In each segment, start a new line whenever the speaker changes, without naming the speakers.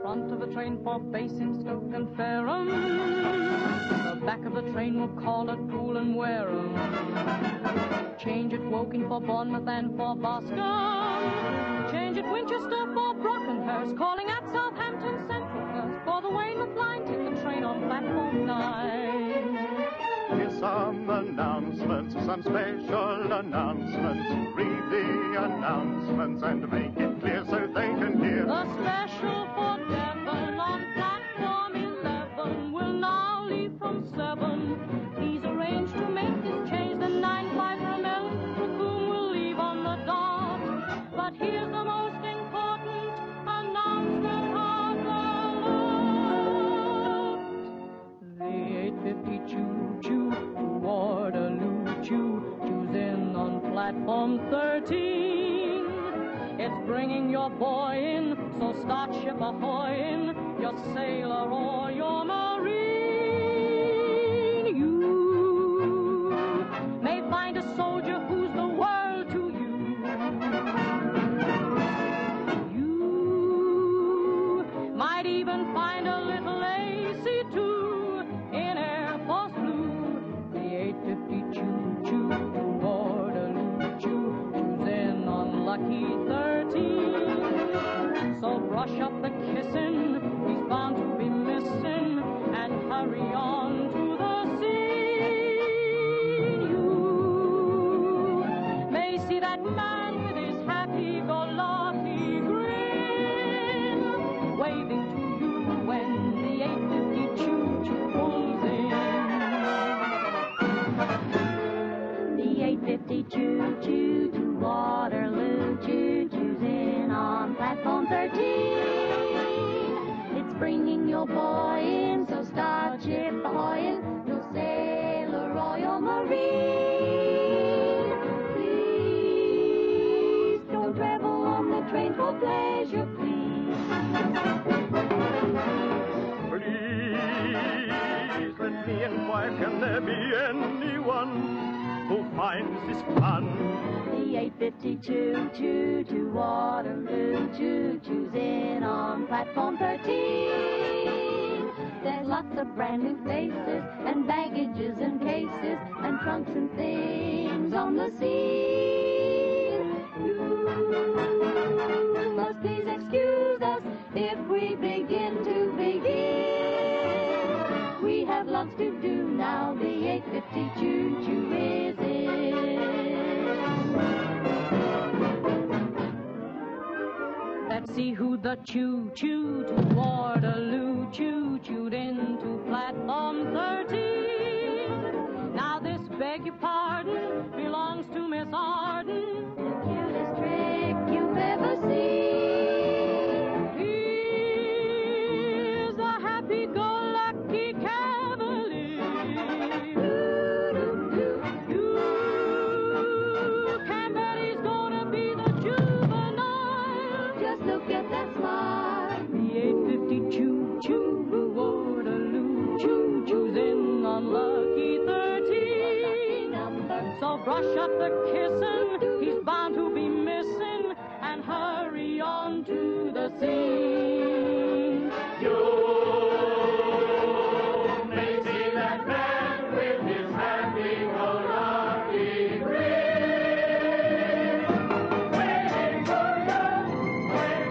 front of the train for Basingstoke and Fareham. The back of the train will call at Poole and Wareham. Change at Woking for Bournemouth and for Boscombe. Change at Winchester for Brockenhurst. Calling at Southampton Central first for the Weymouth line. Take the train on platform 9.
Here's some announcements, some special announcements. Read the announcements and make it clear so they can hear.
The special for Devon on platform 11 will now leave from 7. He's arranged to make this change. The 9-5 from Eltham will leave on the dot. But here's the most important announcement of the lot. The 8:50 choo-choo to Waterloo choo-choo's in on platform 13. It's bringing your boy in, so start ship ahoy-in, your sailor or your marine. You may find a soldier who's the world to you. You might even find a little AC-2 in Air Force Blue. The 8:50 choo-choo to Waterloo choo-choo's in on lucky 13. So brush up the kissing, he's bound to be missing, and hurry on to the scene. You may see that man with his happy-go-lucky grin, waving to you when the 8:50 choo-choo pulls in. The 8:50 choo-choo to Waterloo choo-choo's in on platform 13. It's bringing your boy in, so start ship ahoy-in, your sailor or your marine. Please don't travel on the train for pleasure, please.
Please let me inquire, can there be anyone who finds this fun?
The 8:50 choo-choo to Waterloo choo-choo's in on platform 13. There's lots of brand new faces and baggages and cases and trunks and things on the scene. You must please excuse us if we begin to begin. We have lots to do now, the 8:50 choo-choo is in. Let's see who the choo-choo to Waterloo choo-chooed into platform 13. Now this, beg your pardon, belongs to Miss Arden. The cutest trick you've ever seen. He's a happy-go-lucky cavalier. You can bet he's gonna be the juvenile. Just look at that smile. The 8:50 choo-choo, Waterloo choo-choo's in on lucky 13. So brush up the kissing, he's bound to be missing, and hurry on to the scene.
You may see that man with his happy-go-lucky grin, waiting for you when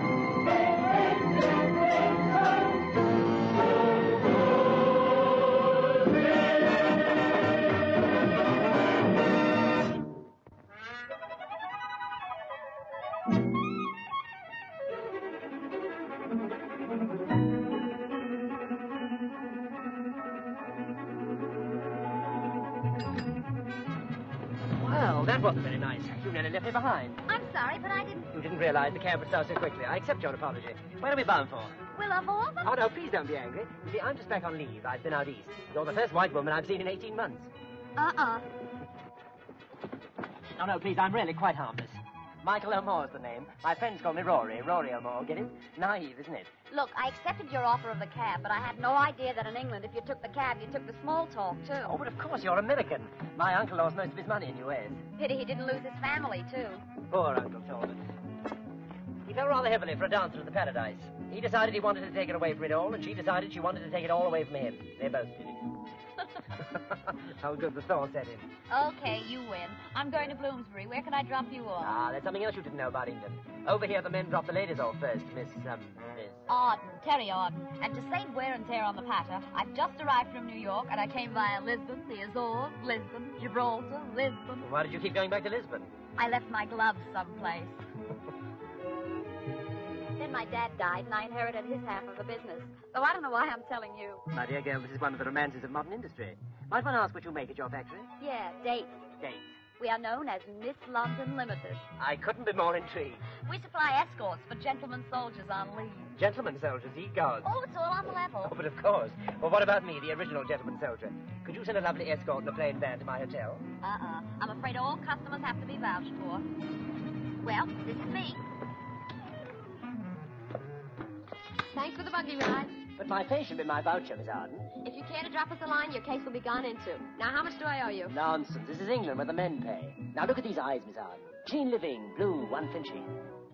Well, that wasn't very nice. You nearly left me behind.
I'm sorry, but I didn't...
You didn't realize the cab would start so quickly. I accept your apology. Where are we bound for?
Willow Hall?
Oh, no, please don't be angry. You see, I'm just back on leave. I've been out east. You're the first white woman I've seen in 18 months. No, no, please, I'm really quite harmless. Michael O'More's the name. My friends call me Rory. Rory O'More, get it? Naive, isn't it?
Look, I accepted your offer of the cab, but I had no idea that in England, if you took the cab, you took the small talk, too.
Oh, but of course, you're American. My uncle lost most of his money in US.
Pity he didn't lose his family, too.
Poor Uncle Talbot. He fell rather heavily for a dancer at the Paradise. He decided he wanted to take it away from it all, and she decided she wanted to take it all away from him. They both did it. How good the thaw set in.
Okay, you win. I'm going to Bloomsbury. Where can I drop you off?
Ah, there's something else you didn't know about England. Over here, the men drop the ladies off first, Miss...
Auden, Terry Auden. And to save wear and tear on the patter, I've just arrived from New York, and I came via Lisbon, the Azores, Lisbon, Gibraltar, Lisbon.
Why did you keep going back to Lisbon?
I left my gloves someplace. Then my dad died, and I inherited his half of the business. So I don't know why I'm telling you.
My dear girl, this is one of the romances of modern industry. Might one ask what you make at your factory?
Yeah, dates.
Dates.
We are known as Miss London Ltd.
I couldn't be more intrigued.
We supply escorts for gentlemen soldiers on leave.
Gentlemen soldiers, ye gods.
Oh, it's all on the level.
Oh, but of course. Well, what about me, the original gentleman soldier? Could you send a lovely escort in a plain van to my hotel?
I'm afraid all customers have to be vouched for. Well, this is me.
Thanks for the buggy ride.
But my face should be my voucher, Miss Arden.
If you care to drop us a line, your case will be gone into. Now, how much do I owe you?
Nonsense. This is England where the men pay. Now, look at these eyes, Miss Arden. Clean living, blue, one Finchy.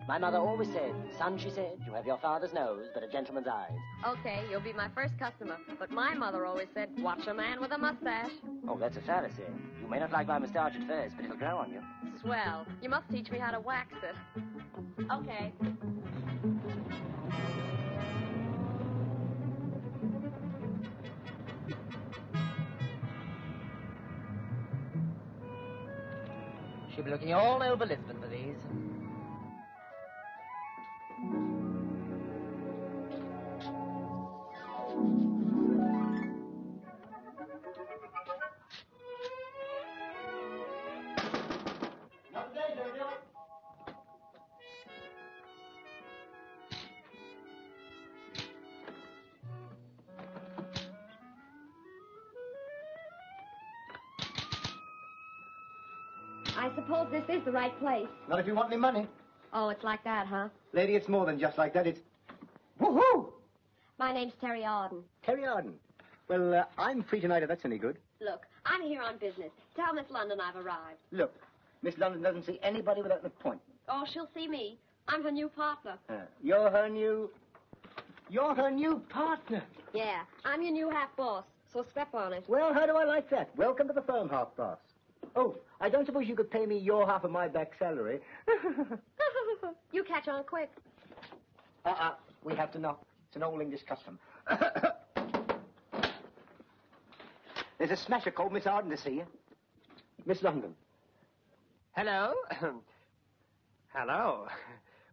My mother always said, son, she said, you have your father's nose, but a gentleman's eyes.
Okay, you'll be my first customer. But my mother always said, watch a man with a mustache.
Oh, that's a fallacy. You may not like my moustache at first, but it'll grow on you.
Swell. You must teach me how to wax it. Okay.
She'll be looking all over Lisbon for these.
I suppose this is the right place.
Not if you want any money.
Oh, it's like that, huh?
Lady, it's more than just like that. It's... Woohoo!
My name's Terry Auden.
Terry Arden. Well, I'm free tonight if that's any good.
Look, I'm here on business. Tell Miss London I've arrived.
Look, Miss London doesn't see anybody without an appointment.
Oh, she'll see me. I'm her new partner.
You're her new partner.
Yeah, I'm your new half-boss, so step on it.
Well, how do I like that? Welcome to the firm, half-boss. Oh, I don't suppose you could pay me your half of my back salary.
You catch on quick.
We have to knock. It's an old English custom. There's a smasher called Miss Arden to see you. Miss London.
Hello? Hello?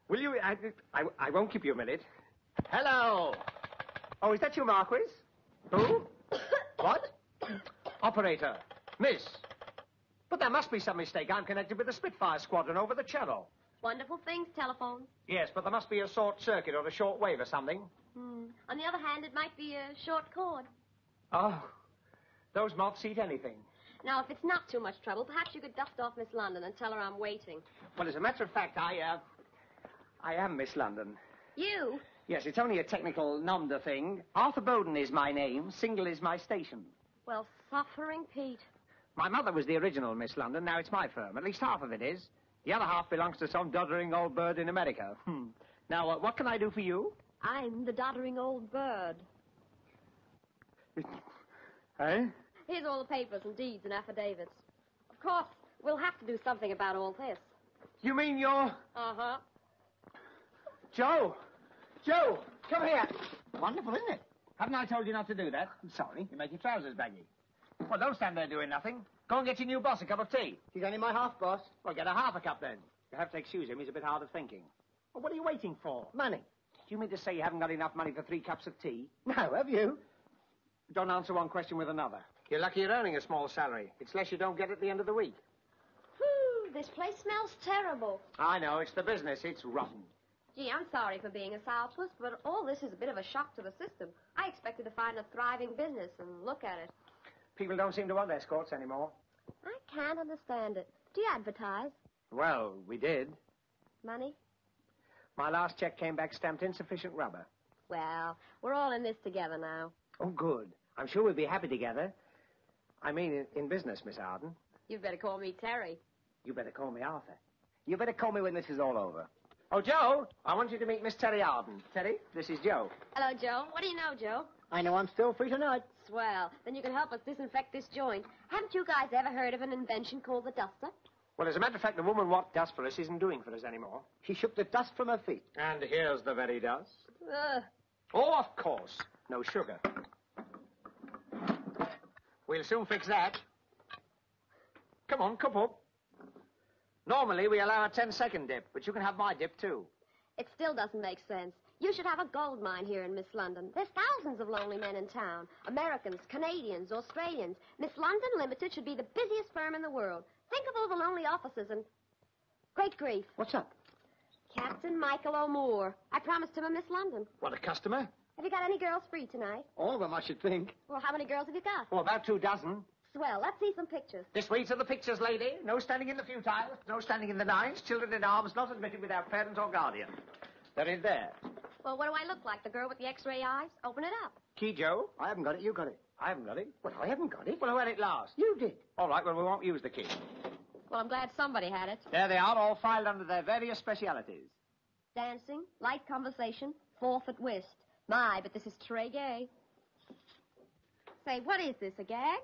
Will you... I won't keep you a minute. Hello? Oh, is that you, Marquis? Who? What? Operator. Miss. But there must be some mistake. I'm connected with the Spitfire Squadron over the Channel.
Wonderful things, telephones.
Yes, but there must be a short circuit or a short wave or something.
On the other hand, it might be a short cord.
Oh, those moths eat anything.
Now, if it's not too much trouble, perhaps you could dust off Miss London and tell her I'm waiting.
Well, as a matter of fact, I am Miss London.
You?
Yes, it's only a technical nom de thing. Arthur Bowden is my name. Single is my station.
Well, suffering Pete.
My mother was the original Miss London. Now it's my firm. At least half of it is. The other half belongs to some doddering old bird in America. Now, what can I do for you?
I'm the doddering old bird.
Eh?
Here's all the papers and deeds and affidavits. Of course, we'll have to do something about all this.
You mean you're...
Uh-huh.
Joe! Joe, come here. Wonderful, isn't it? Haven't I told you not to do that? I'm sorry. You make your trousers baggy. Well, don't stand there doing nothing. Go and get your new boss a cup of tea.
He's only my half, boss.
Well, get a half a cup, then. You have to excuse him. He's a bit hard of thinking. Well, what are you waiting for?
Money.
Do you mean to say you haven't got enough money for 3 cups of tea?
No, have you?
Don't answer one question with another. You're lucky you're earning a small salary. It's less you don't get at the end of the week.
This place smells terrible.
I know. It's the business. It's rotten.
Gee, I'm sorry for being a sourpuss, but all this is a bit of a shock to the system. I expected to find a thriving business and look at it.
People don't seem to want escorts anymore.
I can't understand it. Do you advertise?
Well, we did.
Money?
My last check came back stamped insufficient rubber.
Well, we're all in this together now.
Oh, good. I'm sure we'll be happy together. I mean, in business, Miss Arden.
You'd better call me Terry.
You better call me Arthur.
You better call me when this is all over.
Oh, Joe, I want you to meet Miss Terry Arden. Terry, this is Joe.
Hello, Joe. What do you know, Joe?
I know I'm still free tonight.
Swell. Then you can help us disinfect this joint. Haven't you guys ever heard of an invention called the duster?
Well, as a matter of fact, the woman what does for us isn't doing for us anymore.
She shook the dust from her feet.
And here's the very dust.
Ugh.
Oh, of course. No sugar. We'll soon fix that. Come on, cup up. Normally, we allow a 10-second dip, but you can have my dip, too.
It still doesn't make sense. You should have a gold mine here in Miss London. There's thousands of lonely men in town. Americans, Canadians, Australians. Miss London Limited should be the busiest firm in the world. Think of all the lonely offices and... Great grief.
What's up?
Captain Michael O'Moore. I promised him a Miss London.
What, a customer?
Have you got any girls free tonight?
All of them, I should think.
Well, how many girls have you got?
Oh, about 2 dozen.
Swell. Let's see some pictures.
This way to the pictures, lady. No standing in the futile. No standing in the nines. Children in arms not admitted without parent or guardian. They're in there.
Well, what do I look like? The girl with the X-ray eyes? Open it up.
Key, Joe?
I haven't got it. You got it.
I haven't got it.
Well, I haven't got it.
Well, who had it last?
You did.
All right, well, we won't use the key.
Well, I'm glad somebody had it.
There they are, all filed under their various specialities.
Dancing, light conversation, forfeit whist. My, but this is très gay. Say, what is this, a gag?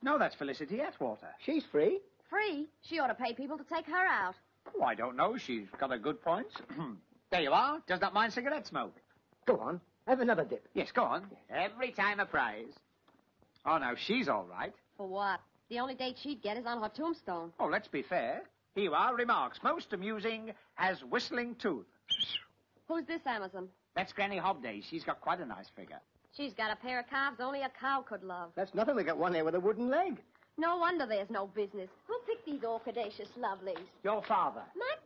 No, that's Felicity Atwater.
She's free.
Free? She ought to pay people to take her out.
Oh, I don't know. She's got a good point. There you are. Does not mind cigarette smoke.
Go on. Have another dip.
Yes, go on. Every time a prize. Oh, now, she's all right.
For what? The only date she'd get is on her tombstone.
Oh, let's be fair. Here you are. Remarks. Most amusing, has whistling tooth.
Who's this Amazon?
That's Granny Hobday. She's got quite a nice figure.
She's got a pair of calves only a cow could love.
That's nothing. They got one there with a wooden leg.
No wonder there's no business. Who picked these orchidaceous lovelies?
Your father.
Matt,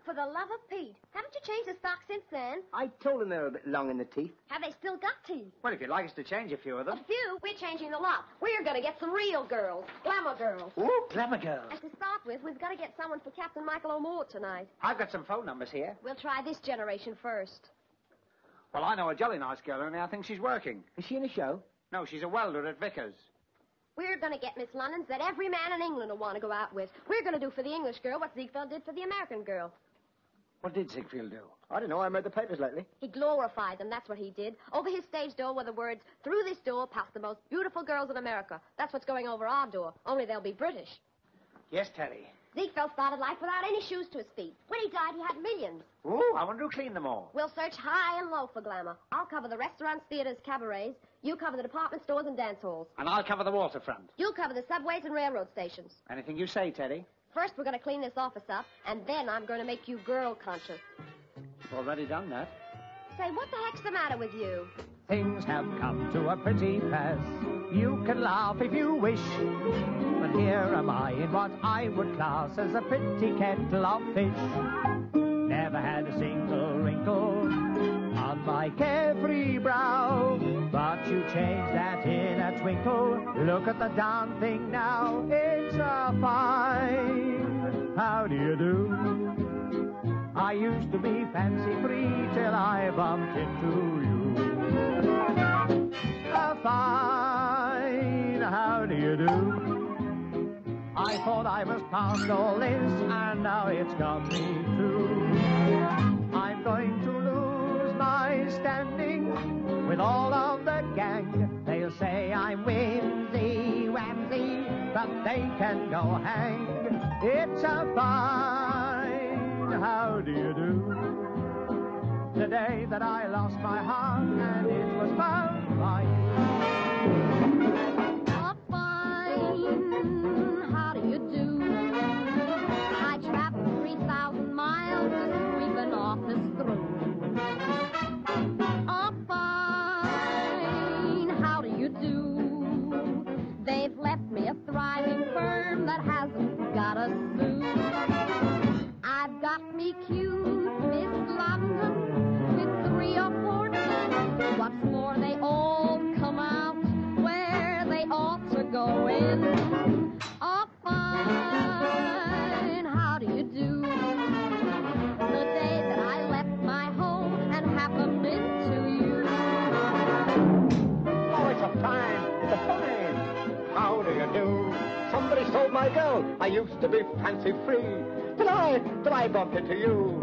for the love of Pete, haven't you changed the stock since then?
I told them they were a bit long in the teeth.
Have they still got teeth?
Well, if you'd like us to change a few of them.
A few? We're changing the lot. We're going to get some real girls. Glamour girls.
Ooh, glamour girls.
And to start with, we've got to get someone for Captain Michael O'Moore tonight.
I've got some phone numbers here.
We'll try this generation first.
Well, I know a jolly nice girl, only I think she's working.
Is she in a show?
No, she's a welder at Vickers.
We're going to get Miss Londons that every man in England will want to go out with. We're going to do for the English girl what Ziegfeld did for the American girl.
What did Ziegfeld do?
I don't know. I read the papers lately.
He glorified them, that's what he did. Over his stage door were the words, "Through this door pass the most beautiful girls in America." That's what's going over our door, only they'll be British.
Yes, Terry.
Ziegfeld started life without any shoes to his feet. When he died, he had millions.
Ooh, I wonder who cleaned them all.
We'll search high and low for glamour. I'll cover the restaurants, theaters, cabarets. You cover the department stores and dance halls.
And I'll cover the waterfront.
You'll cover the subways and railroad stations.
Anything you say, Teddy.
First, we're going to clean this office up, and then I'm going to make you girl conscious.
Already done that.
Say, what the heck's the matter with you?
Things have come to a pretty pass. You can laugh if you wish, but here am I in what I would class as a pretty kettle of fish. Never had a single wrinkle on my carefree brow, but you changed that in a twinkle. Look at the darn thing now, it's a fine. How do you do? I used to be fancy-free till I bumped into you. A fine, how do you do? I thought I was past all this, and now it's got me too. I'm going to lose my standing with all of the gang. They'll say I'm whimsy, whamsy, but they can go hang. It's a fine, how do you do? The day that I lost my heart, and it was found by you.
A fine, how do you do? I traveled 3,000 miles to sweep an office through. A fine, how do you do? They've left me a thriving firm that hasn't got a sou. I've got me cute Miss London with 3 or 4 teeth. What's more, they all come out where they ought to go in. Oh, fine, how do you do? The day that I left my home and happened into you.
Oh, it's a fine. It's a fine. How do you do? Somebody stole my girl. I used to be fancy-free. Till I bumped into you.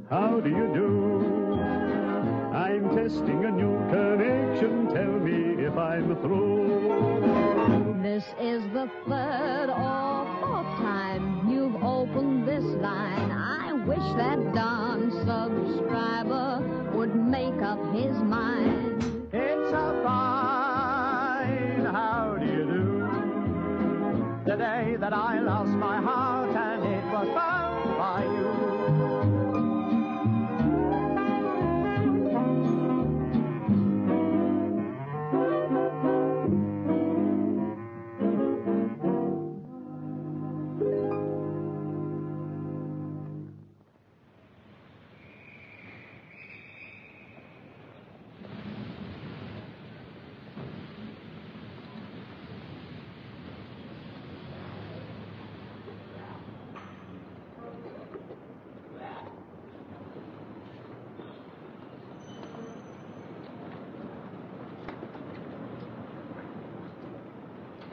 How do you do? I'm testing a new connection. Tell me if I'm through.
This is the third or fourth time you've opened this line. I wish that darn subscriber would make up his mind.
It's a fine, how do you do? The day that I lost my heart and it was found by you.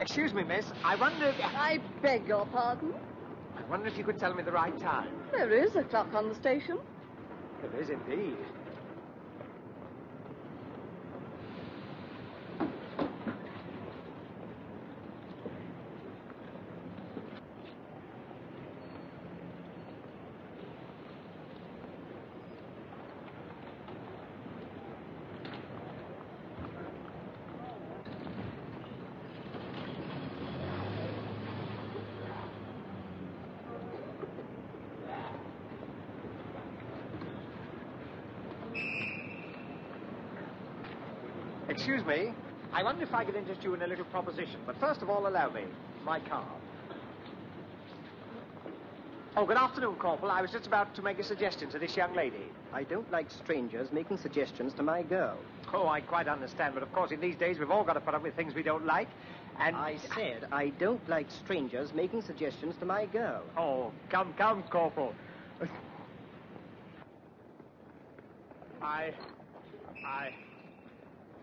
Excuse me, miss. I wondered...
I beg your pardon?
I wonder if you could tell me the right time.
There is a clock on the station.
There is indeed. Excuse me. I wonder if I could interest you in a little proposition. But first of all, allow me. My card. Oh, good afternoon, Corporal. I was just about to make a suggestion to this young lady.
I don't like strangers making suggestions to my girl.
Oh, I quite understand. But, of course, in these days, we've all got to put up with things we don't like. And...
I said I don't like strangers making suggestions to my girl.
Oh, come, Corporal. I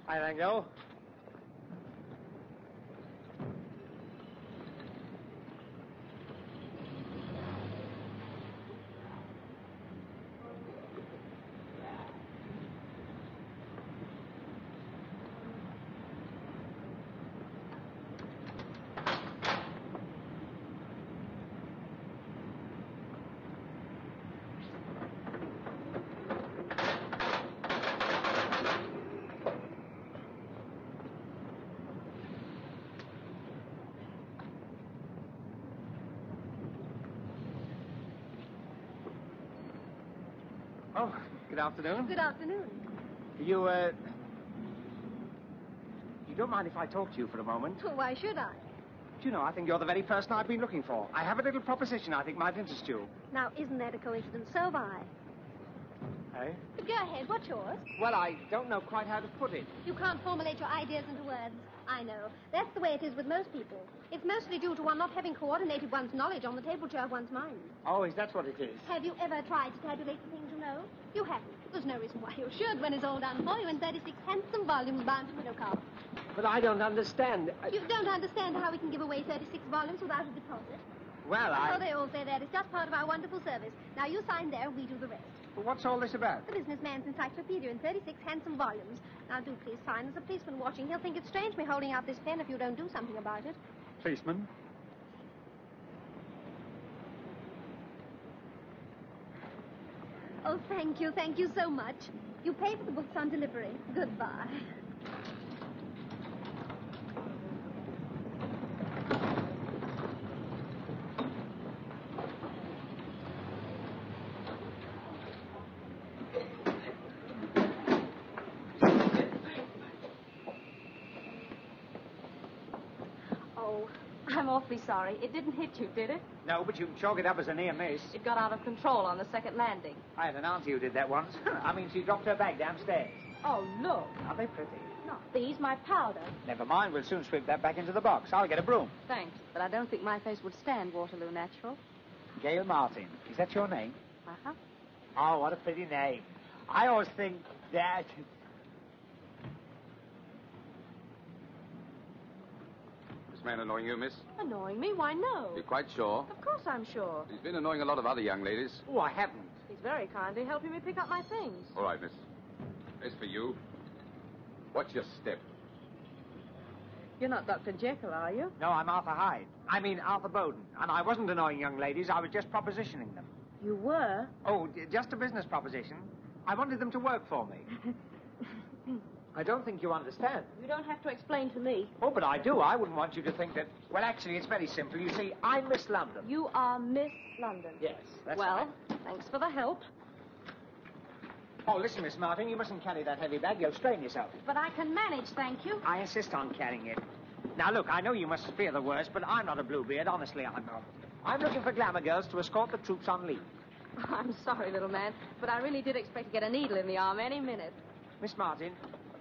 thank you. Oh, good afternoon.
Good afternoon.
You don't mind if I talk to you for a moment?
Well, why should I?
Do you know, I think you're the very person I've been looking for. I have a little proposition I think might interest you.
Now, isn't that a coincidence? So have I.
Eh?
But go ahead. What's yours?
Well, I don't know quite how to put it.
You can't formulate your ideas into words. I know. That's the way it is with most people. It's mostly due to one not having coordinated one's knowledge on the table chair of one's mind.
Oh, is that what it is?
Have you ever tried to tabulate the things you know? You haven't. There's no reason why you should when it's all done for you in 36 handsome volumes bound in widow cards.
But I don't understand.
You don't understand how we can give away 36 volumes without a deposit?
Well,
Oh, they all say that. It's just part of our wonderful service. Now, you sign there and we do the rest.
Well, what's all this about?
The businessman's encyclopedia in 36 handsome volumes. Now, do please sign. There's a policeman watching. He'll think it's strange me holding out this pen if you don't do something about it.
Policeman?
Oh, thank you. Thank you so much. You pay for the books on delivery. Goodbye.
I'm awfully sorry. It didn't hit you, did it?
No, but you can chalk it up as a near miss.
It got out of control on the second landing.
I had an auntie who did that once. I mean, she dropped her bag downstairs.
Oh, look.
Are they pretty?
Not these, my powder.
Never mind, we'll soon sweep that back into the box. I'll get a broom.
Thanks, but I don't think my face would stand Waterloo Natural.
Gail Martin. Is that your name?
Uh-huh.
Oh, what a pretty name. I always think that...
man annoying you, miss?
Annoying me? Why, no.
You're quite sure?
Of course I'm sure.
He's been annoying a lot of other young ladies.
Oh, I haven't.
He's very kindly helping me pick up my things.
All right, miss. As for you, what's your step?
You're not Dr. Jekyll, are you?
No, I'm Arthur Hyde. I mean Arthur Bowden. And I wasn't annoying young ladies. I was just propositioning them.
You were?
Oh, just a business proposition. I wanted them to work for me. I don't think you understand.
You don't have to explain to me.
Oh, but I do. I wouldn't want you to think that... Well, actually, it's very simple. You see, I'm Miss London.
You are Miss London.
Yes, that's
well,
right.
Thanks for the help.
Oh, listen, Miss Martin, you mustn't carry that heavy bag. You'll strain yourself.
But I can manage, thank you.
I insist on carrying it. Now, look, I know you must fear the worst, but I'm not a Bluebeard. Honestly, I'm not. I'm looking for glamour girls to escort the troops on leave.
I'm sorry, little man, but I really did expect to get a needle in the arm any minute.
Miss Martin,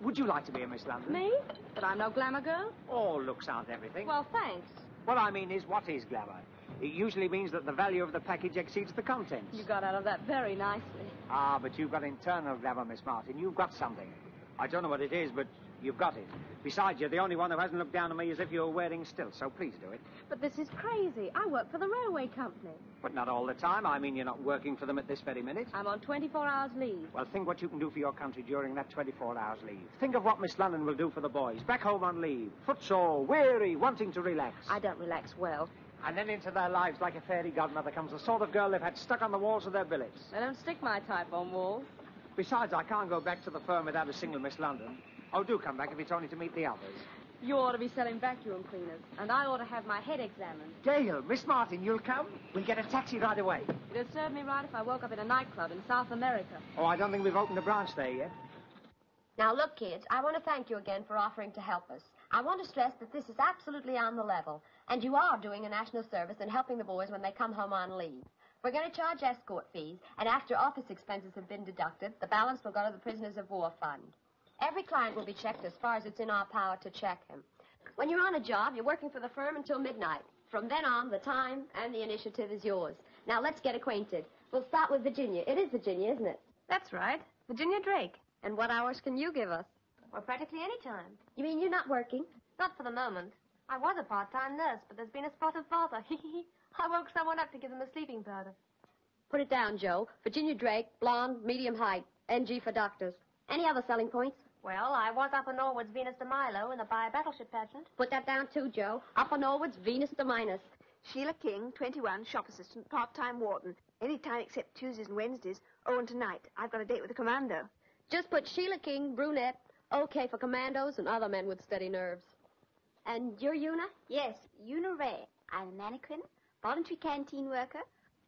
would you like to be a Miss London?
Me? But I'm no glamour girl.
All looks aren't everything.
Well, thanks.
What I mean is, what is glamour? It usually means that the value of the package exceeds the contents.
You got out of that very nicely.
Ah, but you've got internal glamour, Miss Martin. You've got something. I don't know what it is, but you've got it. Besides, you're the only one who hasn't looked down on me as if you were wearing stilts, so please do it.
But this is crazy. I work for the railway company.
But not all the time. I mean, you're not working for them at this very minute.
I'm on 24 hours leave.
Well, think what you can do for your country during that 24 hours leave. Think of what Miss London will do for the boys. Back home on leave. Footsore, weary, wanting to relax.
I don't relax well.
And then into their lives like a fairy godmother comes the sort of girl they've had stuck on the walls of their billets.
I don't stick my type on walls.
Besides, I can't go back to the firm without a single Miss London. Oh, do come back if it's only to meet the others.
You ought to be selling vacuum cleaners, and I ought to have my head examined.
Dale, Miss Martin, you'll come? We'll get a taxi right away.
It'd serve me right if I woke up in a nightclub in South America.
Oh, I don't think we've opened a branch there yet.
Now, look, kids, I want to thank you again for offering to help us. I want to stress that this is absolutely on the level, and you are doing a national service and helping the boys when they come home on leave. We're going to charge escort fees, and after office expenses have been deducted, the balance will go to the Prisoners of War Fund. Every client will be checked as far as it's in our power to check him. When you're on a job, you're working for the firm until midnight. From then on, the time and the initiative is yours. Now, let's get acquainted. We'll start with Virginia. It is Virginia, isn't it?
That's right. Virginia Drake.
And what hours can you give us?
Well, practically any time.
You mean you're not working?
Not for the moment. I was a part-time nurse, but there's been a spot of falter. I woke someone up to give them a sleeping powder.
Put it down, Joe. Virginia Drake, blonde, medium height. NG for doctors. Any other selling points?
Well, I was Upper Norwood's Venus de Milo in the Battleship pageant.
Put that down too, Joe. Upper Norwood's Venus de Minus.
Sheila King, 21, shop assistant, part-time warden. Any time except Tuesdays and Wednesdays. Oh, and tonight, I've got a date with a commando.
Just put Sheila King, brunette, okay for commandos and other men with steady nerves. And you're Una?
Yes, Una Ray. I'm a mannequin, voluntary canteen worker,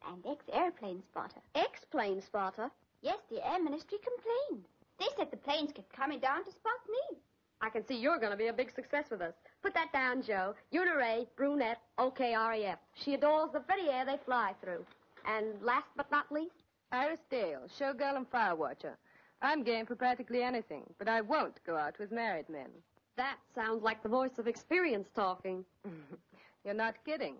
and ex-airplane spotter.
Ex-plane spotter?
Yes, the Air Ministry complained. They said the planes kept coming down to spot me.
I can see you're going to be a big success with us. Put that down, Joe. Una Ray, brunette, okay, RAF. She adores the very air they fly through. And last but not least?
Iris Dale, showgirl and fire watcher. I'm game for practically anything, but I won't go out with married men.
That sounds like the voice of experience talking.
You're not kidding.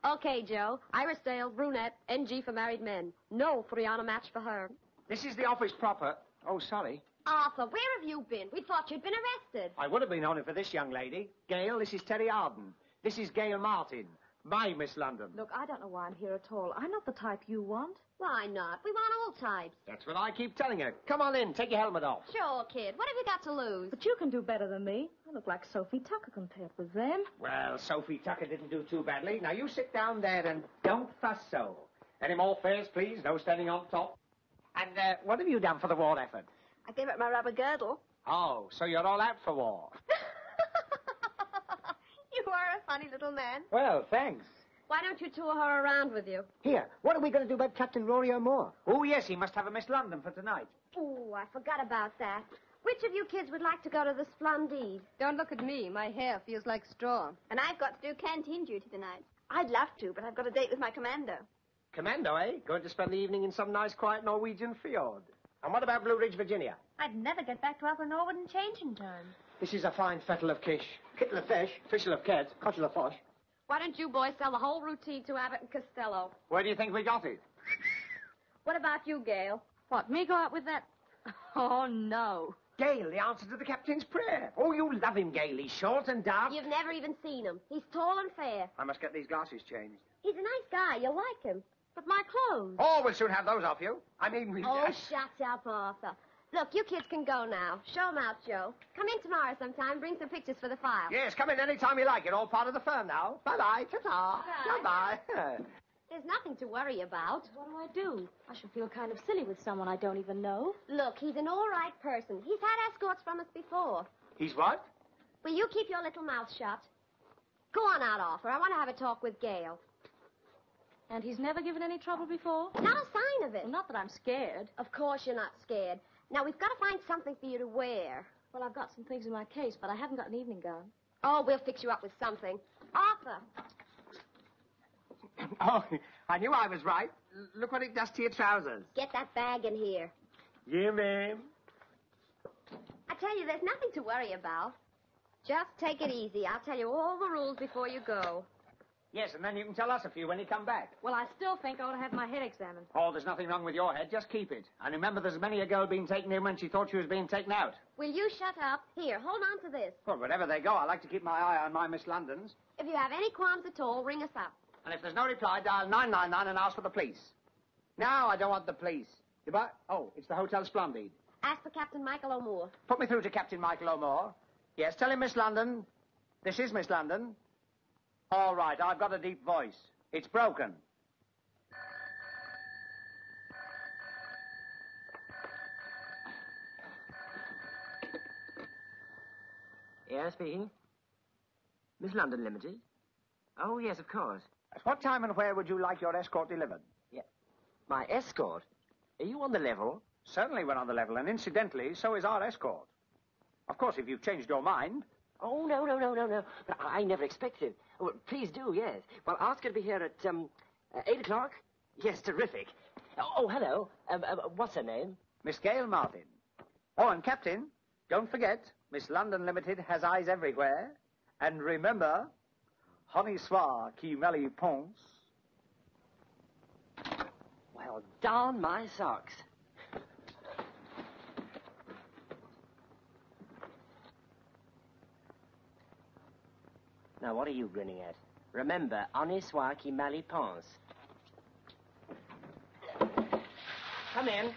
Okay, Joe. Iris Dale, brunette, NG for married men. No Friana match for her.
This is the office proper. Oh, sorry.
Arthur, where have you been? We thought you'd been arrested.
I would have been only for this young lady. Gail, this is Terry Arden. This is Gail Martin. My Miss London.
Look, I don't know why I'm here at all. I'm not the type you want.
Why not? We want all types.
That's what I keep telling her. Come on in. Take your helmet off.
Sure, kid. What have you got to lose?
But you can do better than me. I look like Sophie Tucker compared with them.
Well, Sophie Tucker didn't do too badly. Now, you sit down there and don't fuss so. Any more fares, please? No standing on top. And what have you done for the war effort?
I gave up my rubber girdle.
Oh, so you're all out for war.
You are a funny little man.
Well, thanks.
Why don't you tour her around with you?
Here, what are we going to do about Captain Rory O'More?
Oh, yes, he must have a Miss London for tonight.
Oh, I forgot about that. Which of you kids would like to go to the Splendide?
Don't look at me. My hair feels like straw.
And I've got to do canteen duty tonight. I'd love to, but I've got a date with my commando.
Commando, eh? Going to spend the evening in some nice, quiet Norwegian fjord. And what about Blue Ridge, Virginia?
I'd never get back to Upper Norwood in changing time.
This is a fine fettle of kish.
Kittle of fish.
Fishel of cat.
Cottle of fish.
Why don't you boys sell the whole routine to Abbott and Costello?
Where do you think we got it?
What about you, Gail?
What, me go out with that? Oh, no.
Gail, the answer to the captain's prayer. Oh, you love him, Gail. He's short and dark.
You've never even seen him. He's tall and fair.
I must get these glasses changed.
He's a nice guy. You'll like him. But my clothes.
Oh, we'll soon have those off you. I mean, we...
Oh, shut up, Arthur. Look, you kids can go now. Show 'em out, Joe. Come in tomorrow sometime. Bring some pictures for the file.
Yes, come in any time you like. You're all part of the firm now. Bye-bye. Ta-ta.
Bye.
Bye-bye.
There's nothing to worry about.
What do? I should feel kind of silly with someone I don't even know.
Look, he's an all right person. He's had escorts from us before.
He's what?
Will you keep your little mouth shut? Go on out, Arthur. I want to have a talk with Gail.
And he's never given any trouble before?
Not a sign of it.
Well, not that I'm scared.
Of course you're not scared. Now, we've got to find something for you to wear.
Well, I've got some things in my case, but I haven't got an evening gown.
Oh, we'll fix you up with something. Arthur.
Oh, I knew I was right. Look what it does to your trousers.
Get that bag in here.
Yeah, ma'am.
I tell you, there's nothing to worry about. Just take it easy. I'll tell you all the rules before you go.
Yes, and then you can tell us a few when you come back.
Well, I still think I ought to have my head examined.
Oh, there's nothing wrong with your head. Just keep it. And remember, there's many a girl being taken in when she thought she was being taken out.
Will you shut up? Here, hold on to this.
Well, wherever they go, I like to keep my eye on my Miss Londons.
If you have any qualms at all, ring us up.
And if there's no reply, dial 999 and ask for the police. No, I don't want the police. Goodbye. Oh, it's the Hotel Splendid.
Ask for Captain Michael O'Moore.
Put me through to Captain Michael O'Moore. Yes, tell him Miss London. This is Miss London. All right, I've got a deep voice. It's broken.
Yeah, speaking. Miss London Ltd. Oh, yes, of course.
At what time and where would you like your escort delivered?
Yeah. My escort? Are you on the level?
Certainly we're on the level, and incidentally, so is our escort. Of course, if you've changed your mind...
Oh, no. But I never expected. Oh, please do, yes. Well, ask her to be here at, 8 o'clock. Yes, terrific. Oh, hello. What's her name?
Miss Gail Martin. Oh, and Captain, don't forget, Miss London Limited has eyes everywhere. And remember, honey soir qui mêle ponce.
Well, darn my socks. Now, what are you grinning at? Remember, honnête soir qui mal y pense. Come in.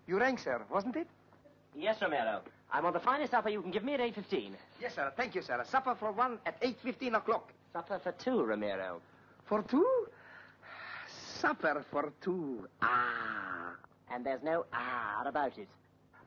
You rang, sir, wasn't it?
Yes, Romero. I want the finest supper you can give me at 8:15.
Yes, sir. Thank you, sir. A supper for one at 8:15 o'clock.
Supper for two, Romero.
For two? Supper for two. Ah.
And there's no ah about it.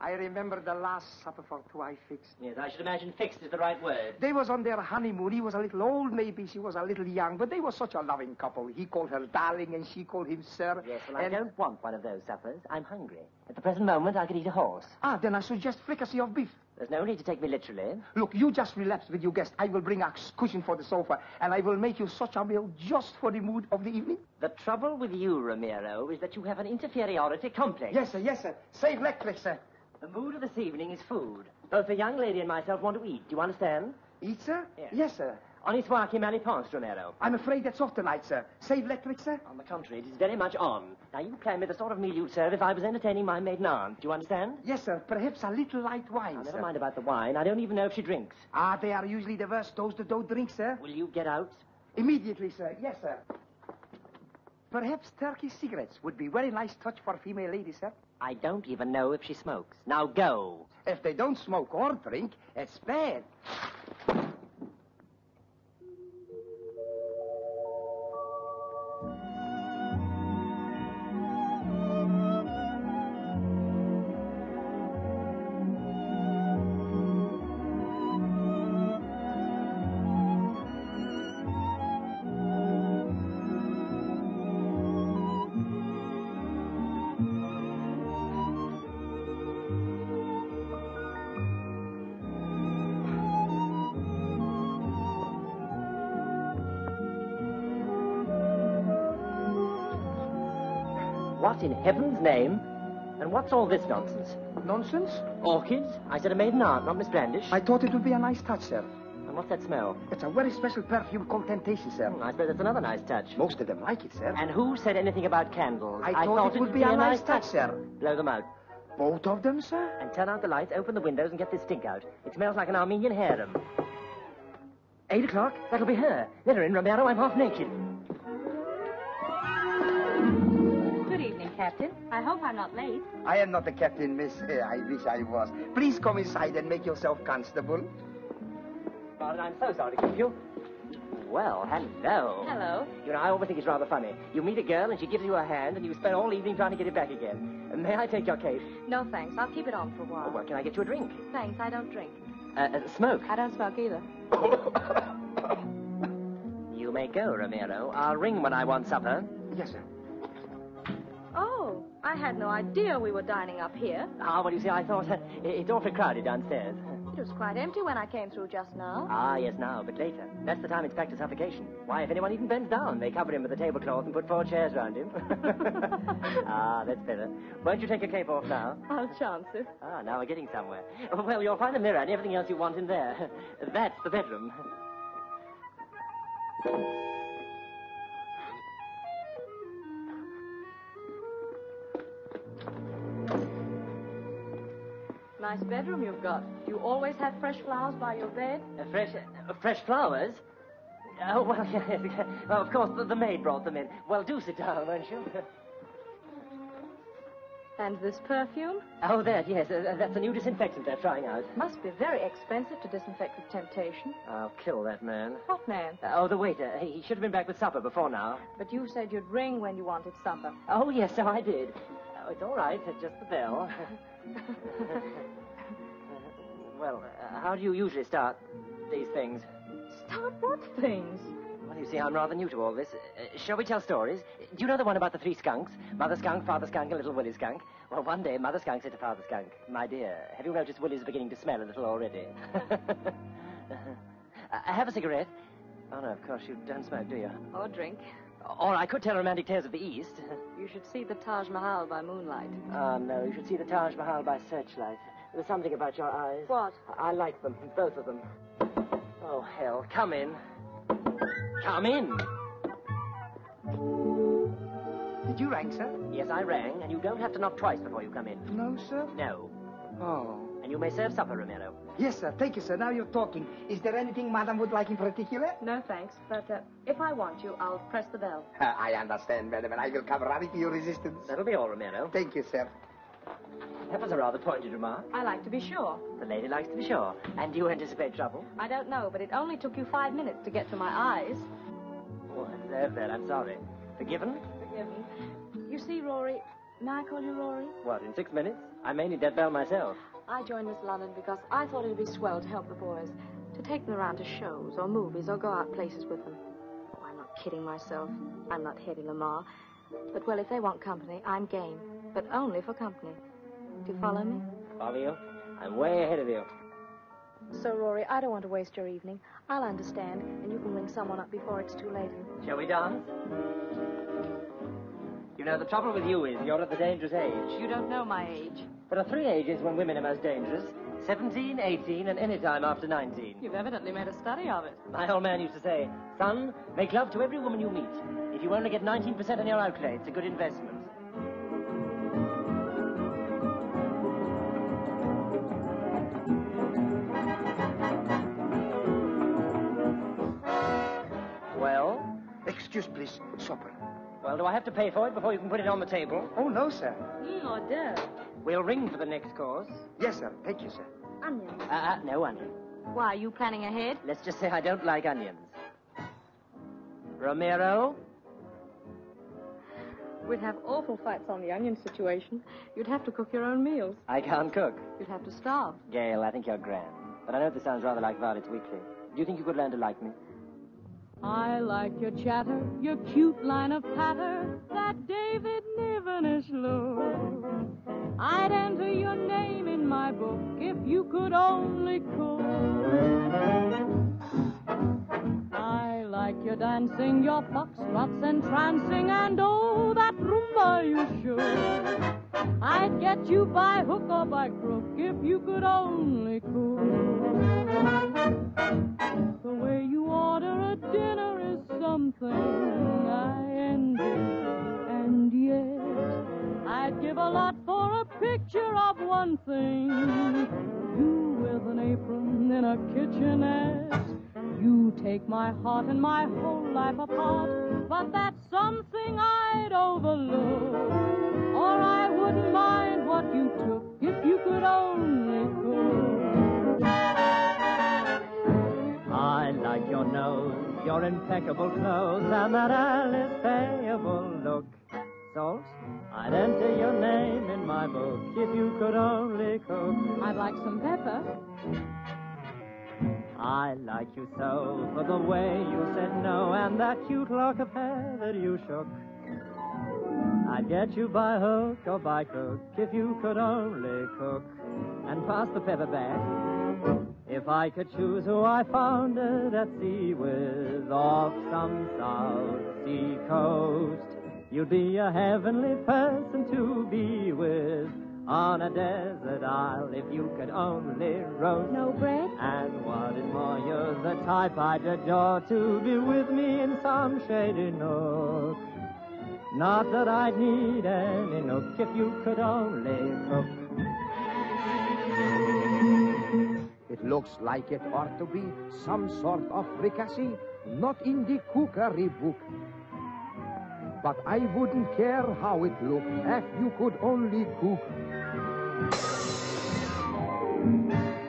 I remember the last supper for two I fixed.
Yes, I should imagine fixed is the right word.
They was on their honeymoon. He was a little old, maybe. She was a little young. But they were such a loving couple. He called her darling, and she called him sir.
Yes, well, I don't want one of those suppers. I'm hungry. At the present moment, I could eat a horse.
Ah, then I suggest fricassee of beef.
There's no need to take me literally.
Look, you just relapse with your guest. I will bring a cushion for the sofa, and I will make you such a meal just for the mood of the evening.
The trouble with you, Romero, is that you have an inferiority complex.
Yes, sir, yes, sir. Save electric, sir.
The mood of this evening is food. Both the young lady and myself want to eat. Do you understand?
Eat, sir?
Yes.
Yes, sir.
Honnête soir qui mal y pense, Romero.
I'm afraid that's off tonight, sir. Save electric, sir?
On the contrary, it is very much on. Now, you plan me the sort of meal you'd serve if I was entertaining my maiden aunt. Do you understand?
Yes, sir. Perhaps a little light wine,
Never
sir.
mind about the wine. I don't even know if she drinks.
Ah, they are usually the worst, those that don't drink, sir.
Will you get out?
Immediately, sir. Yes, sir. Perhaps Turkish cigarettes would be very nice touch for a female lady, sir.
I don't even know if she smokes. Now go.
If they don't smoke or drink, it's bad.
What in heaven's name? And what's all this nonsense?
Nonsense?
Orchids? I said a maiden aunt, not Miss Brandish.
I thought it would be a nice touch, sir.
And what's that smell?
It's a very special perfume called Temptation, sir.
I suppose that's another nice touch.
Most of them like it, sir.
And who said anything about candles?
I thought it would be a nice touch, sir.
Blow them out.
Both of them, sir?
And turn out the lights, open the windows, and get this stink out. It smells like an Armenian harem. 8 o'clock? That'll be her. Let her in, Romero. I'm half naked.
Good evening, Captain. I hope I'm not late.
I am not the captain, miss. I wish I was. Please come inside and make yourself comfortable.
Pardon, I'm so sorry to keep you. Well, hello.
Hello.
You know, I always think it's rather funny. You meet a girl and she gives you her hand and you spend all evening trying to get it back again. May I take your case?
No, thanks. I'll keep it on for a while.
Oh, well, can I get you a drink?
Thanks, I don't drink.
Smoke?
I don't smoke either.
You may go, Romero. I'll ring when I want supper.
Yes, sir.
Oh, I had no idea we were dining up here.
Ah, well, you see, I thought it's awfully crowded downstairs.
It was quite empty when I came through just now.
Ah, yes, now, but later. That's the time it's back to suffocation. Why, if anyone even bends down, they cover him with a tablecloth and put 4 chairs round him. Ah, that's better. Won't you take your cape off now?
I'll chance it.
Ah, now we're getting somewhere. Well, you'll find a mirror and everything else you want in there. That's the bedroom.
Nice bedroom you've got. You always have fresh flowers by your bed?
Fresh flowers? Oh, well, yes. Well, of course, the maid brought them in. Well, do sit down, won't you?
And this perfume?
Oh, that, yes. That's a new disinfectant they're trying out.
Must be very expensive to disinfect with temptation.
I'll kill that man.
What man?
Oh, the waiter. He should have been back with supper before now.
But you said you'd ring when you wanted supper.
Oh, yes, so I did. Oh, it's all right. It's just the bell. Well, how do you usually start these things?
Start what things?
Well, you see, I'm rather new to all this. Shall we tell stories? Do you know the one about the 3 skunks? Mother skunk, father skunk, and little Willie skunk? Well, one day, Mother skunk said to Father skunk, "My dear, have you noticed Willie's beginning to smell a little already?" Have a cigarette? Oh, no, of course, you don't smoke, do you?
Or drink.
Or I could tell romantic tales of the East.
You should see the Taj Mahal by moonlight.
Oh, no, you should see the Taj Mahal by searchlight. There's something about your eyes.
What?
I like them, both of them. Oh, hell. Come in. Come in.
Did you ring, sir?
Yes, I rang, and you don't have to knock twice before you come in.
No, sir?
No.
Oh.
And you may serve supper, Romero.
Yes, sir. Thank you, sir. Now you're talking. Is there anything Madam would like in particular?
No, thanks. But if I want you, I'll press the bell.
I understand, madam, and I will come running to your resistance.
That'll be all, Romero.
Thank you, sir.
That was a rather pointed remark.
I like to be sure.
The lady likes to be sure. And do you anticipate trouble?
I don't know, but it only took you 5 minutes to get to my eyes.
Oh, I deserve that. I'm sorry. Forgiven?
Forgiven. You see, Rory... May I call you Rory?
What, in 6 minutes? I may need that bell myself.
I joined Miss London because I thought it would be swell to help the boys. To take them around to shows or movies or go out places with them. Oh, I'm not kidding myself. I'm not Hedy Lamarr. But, well, if they want company, I'm game. But only for company. Do you follow me?
Follow you? I'm way ahead of you.
So, Rory, I don't want to waste your evening. I'll understand, and you can ring someone up before it's too late.
Shall we dance? You know, the trouble with you is you're at the dangerous age.
You don't know my age.
There are 3 ages when women are most dangerous. 17, 18, and any time after 19.
You've evidently made a study of it.
My old man used to say, "Son, make love to every woman you meet. If you only get 19% on your outlay, it's a good investment." Well?
Excuse, please. Supper.
Well, do I have to pay for it before you can put it on the table?
Oh, no, sir.
Hors d'oeuvre.
We'll ring for the next course.
Yes, sir. Thank you, sir.
Onions.
No onion.
Why, are you planning ahead?
Let's just say I don't like onions. Romero?
We'd have awful fights on the onion situation. You'd have to cook your own meals.
I can't cook.
You'd have to starve.
Gail, I think you're grand. But I know this sounds rather like Violet's Weekly. Do you think you could learn to like me?
I like your chatter, your cute line of patter, that David Niven-ish look. I'd enter your name in my book if you could only cook. I like your dancing, your foxtrots entrancing, and oh, that rumba you should. I'd get you by hook or by crook if you could only cook. The way you order a dinner is something I envy, and yet I'd give a a lot for a picture of one thing. You with an apron in a kitchenette. You take my heart and my whole life apart, but that's something I'd overlook. Or I wouldn't mind what you took if you could only cook.
I like your nose, your impeccable clothes, and that Alice payable look. Salt, I'd enter your name in my book if you could only cook.
I'd like some pepper.
I like you so for the way you said no and that cute lock of hair that you shook. I'd get you by hook or by crook if you could only cook. And pass the pepper back. If I could choose who I founded at sea with off some South Sea coast, you'd be a heavenly person to be with on a desert isle if you could only roast.
No bread?
And what is more, you're the type I'd adore to be with me in some shady nook. Not that I'd need any nook if you could only cook.
It looks like it ought to be some sort of fricassee, not in the cookery book. But I wouldn't care how it looked if you could only cook.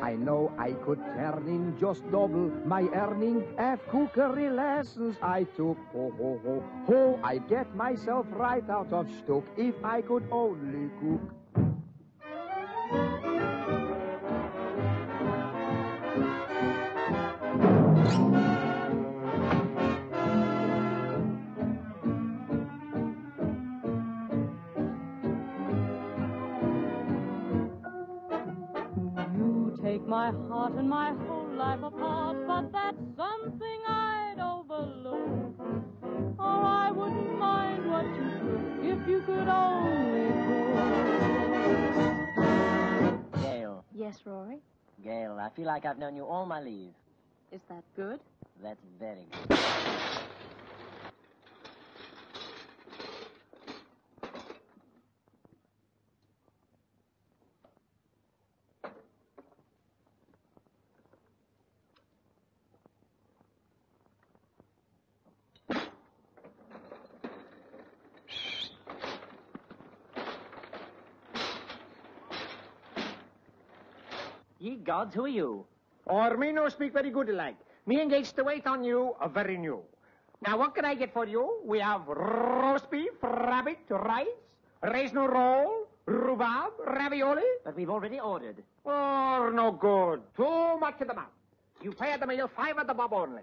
I know I could turn in just double my earning if cookery lessons I took. Ho, ho, ho, ho, I'd get myself right out of stock if I could only cook.
My heart and my whole life apart, but that's something I'd overlook. Or I wouldn't mind what you took if you could only cook.
Gail.
Yes, Rory?
Gail, I feel like I've known you all my leave.
Is that good?
That's very good. Ye gods, who are you?
Or me no speak very good like. Me engaged to wait on you, very new. Now, what can I get for you? We have roast beef, rabbit, rice, raisin roll, rhubarb, ravioli.
But we've already ordered.
Oh, no good. Too much of the mouth. You pay at the meal 5 at the bob only.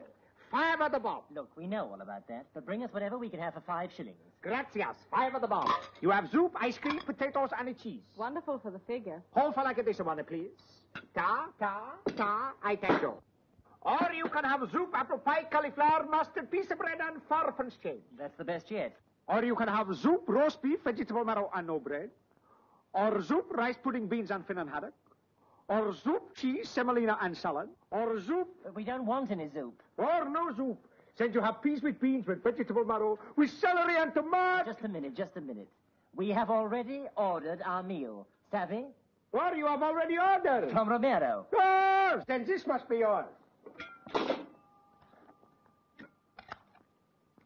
5 at the bob.
Look, we know all about that, but bring us whatever we can have for 5 shillings.
Gracias. 5 at the bob. You have soup, ice cream, potatoes, and a cheese.
Wonderful for the figure.
Hold for like this one, please. Ta, I thank you. Or you can have soup, apple pie, cauliflower, mustard, piece of bread, and farfen's change.
That's the best yet.
Or you can have soup, roast beef, vegetable marrow, and no bread. Or soup, rice pudding, beans, and finnan haddock. Or soup, cheese, semolina, and salad. Or soup...
But we don't want any soup.
Or no soup. Since you have peas with beans, with vegetable marrow, with celery and tomato...
Just a minute. We have already ordered our meal. Savvy?
Or you have already ordered.
From Romero.
Oh, then this must be yours.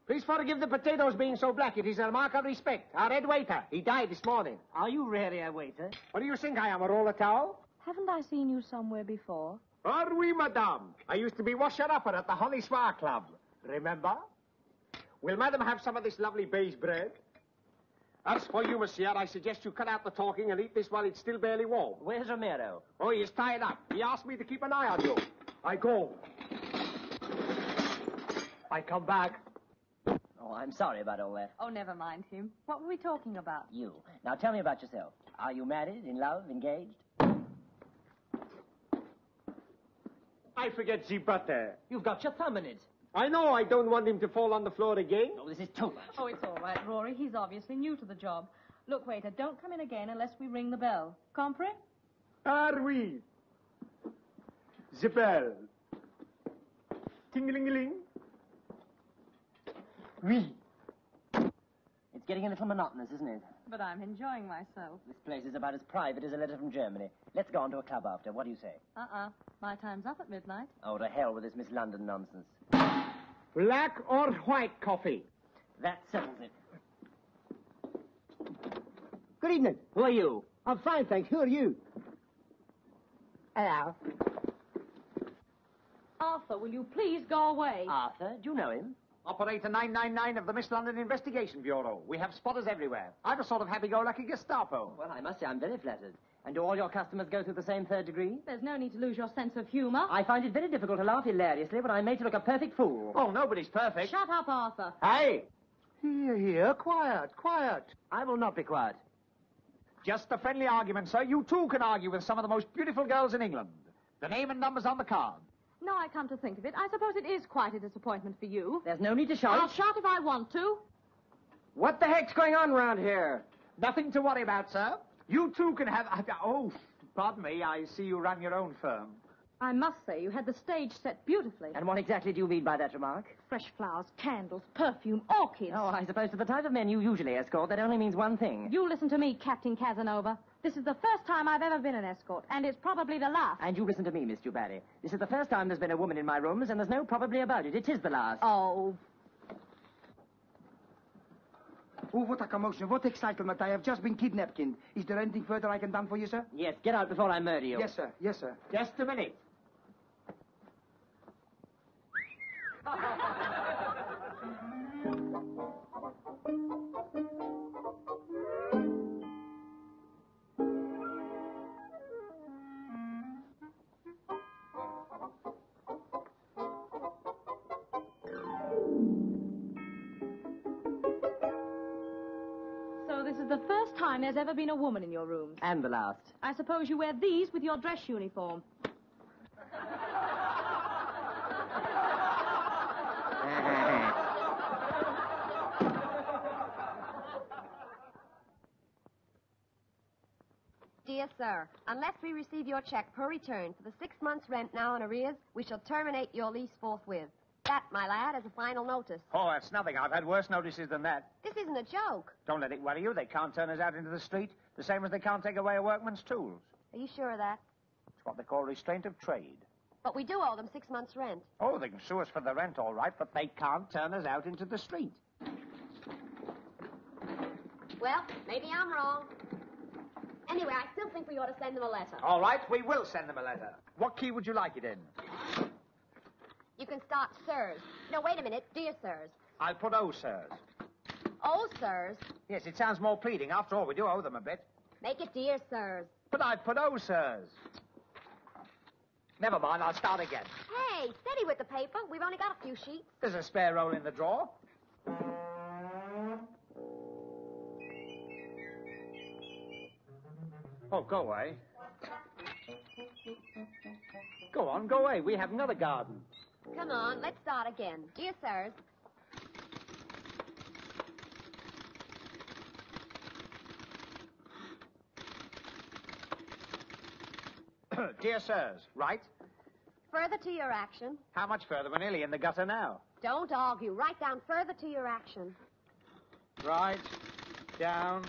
Please forgive the potatoes being so black. It is a mark of respect. Our head waiter, he died this morning.
Are you really a waiter?
What do you think I am, a roller towel?
Haven't I seen you somewhere before?
Oh, oui, madame. I used to be washer-upper at the Honey Spa Club. Remember? Will madam have some of this lovely beige bread? As for you, monsieur, I suggest you cut out the talking and eat this while it's still barely warm.
Where's Romero?
Oh, he's tied up. He asked me to keep an eye on you. I go. I come back.
Oh, I'm sorry about all that.
Oh, never mind him. What were we talking about?
You. Now tell me about yourself. Are you married, in love, engaged?
I forget the butter.
You've got your thumb in it.
I know I don't want him to fall on the floor again.
No, this is too much.
Oh, it's all right, Rory. He's obviously new to the job. Look, waiter, don't come in again unless we ring the bell. Compre?
Are we? The bell. Ting-a-ling-a-ling. Oui.
It's getting a little monotonous, isn't it?
But I'm enjoying myself.
This place is about as private as a letter from Germany. Let's go on to a club after. What do you say?
My time's up at midnight.
Oh, to hell with this Miss London nonsense.
Black or white coffee?
That settles it.
Good evening. Who are you? I'm fine, thanks. Who are you? Hello.
Arthur, will you please go away?
Arthur? Do you know him?
Operator 999 of the Miss London Investigation Bureau. We have spotters everywhere. I'm a sort of happy-go-lucky Gestapo.
Well, I must say I'm very flattered. And do all your customers go through the same third degree?
There's no need to lose your sense of humor.
I find it very difficult to laugh hilariously when I'm made to look a perfect fool.
Oh, nobody's perfect.
Shut up, Arthur.
Hey!
Here, quiet.
I will not be quiet.
Just a friendly argument, sir. You too can argue with some of the most beautiful girls in England. The name and number's on the card.
Now I come to think of it, I suppose it is quite a disappointment for you.
There's no need to shout.
I'll shout if I want to.
What the heck's going on round here?
Nothing to worry about, sir. You too can have... Oh, pardon me. I see you run your own firm.
I must say, you had the stage set beautifully.
And what exactly do you mean by that remark?
Fresh flowers, candles, perfume, orchids.
Oh, I suppose to the type of men you usually escort, that only means one thing.
You listen to me, Captain Casanova. This is the first time I've ever been an escort, and it's probably the last.
And you listen to me, Miss Dubarry. This is the first time there's been a woman in my rooms, and there's no probably about it. It is the last.
Oh.
Oh, what a commotion, what excitement. I have just been kidnapped. Is there anything further I can do for you, sir?
Yes, get out before I murder you.
Yes, sir. Yes, sir.
Just a minute.
So this is the first time there's ever been a woman in your rooms.
And the last.
I suppose you wear these with your dress uniform.
Dear sir, unless we receive your check per return for the 6 months' rent now in arrears, we shall terminate your lease forthwith. That, my lad, is a final notice.
Oh, that's nothing. I've had worse notices than that.
This isn't a joke.
Don't let it worry you. They can't turn us out into the street, the same as they can't take away a workman's tools.
Are you sure of that?
It's what they call restraint of trade.
But we do owe them 6 months' rent.
Oh, they can sue us for the rent, all right, but they can't turn us out into the street.
Well, maybe I'm wrong. Anyway, I still think we ought to send them a letter.
All right, we will send them a letter. What key would you like it in?
You can start sirs. No, wait a minute. Dear sirs.
I'll put O, sirs.
Oh, sirs.
Yes, it sounds more pleading. After all, we do owe them a bit.
Make it dear sirs.
But I put O, sirs. Never mind, I'll start again.
Hey, steady with the paper. We've only got a few sheets.
There's a spare roll in the drawer. Oh, go away. Go on, go away. We have another garden.
Come on, let's start again. Dear sirs.
Dear sirs, right?
Further to your action.
How much further? We're nearly in the gutter now.
Don't argue. Write down further to your action.
Right, down,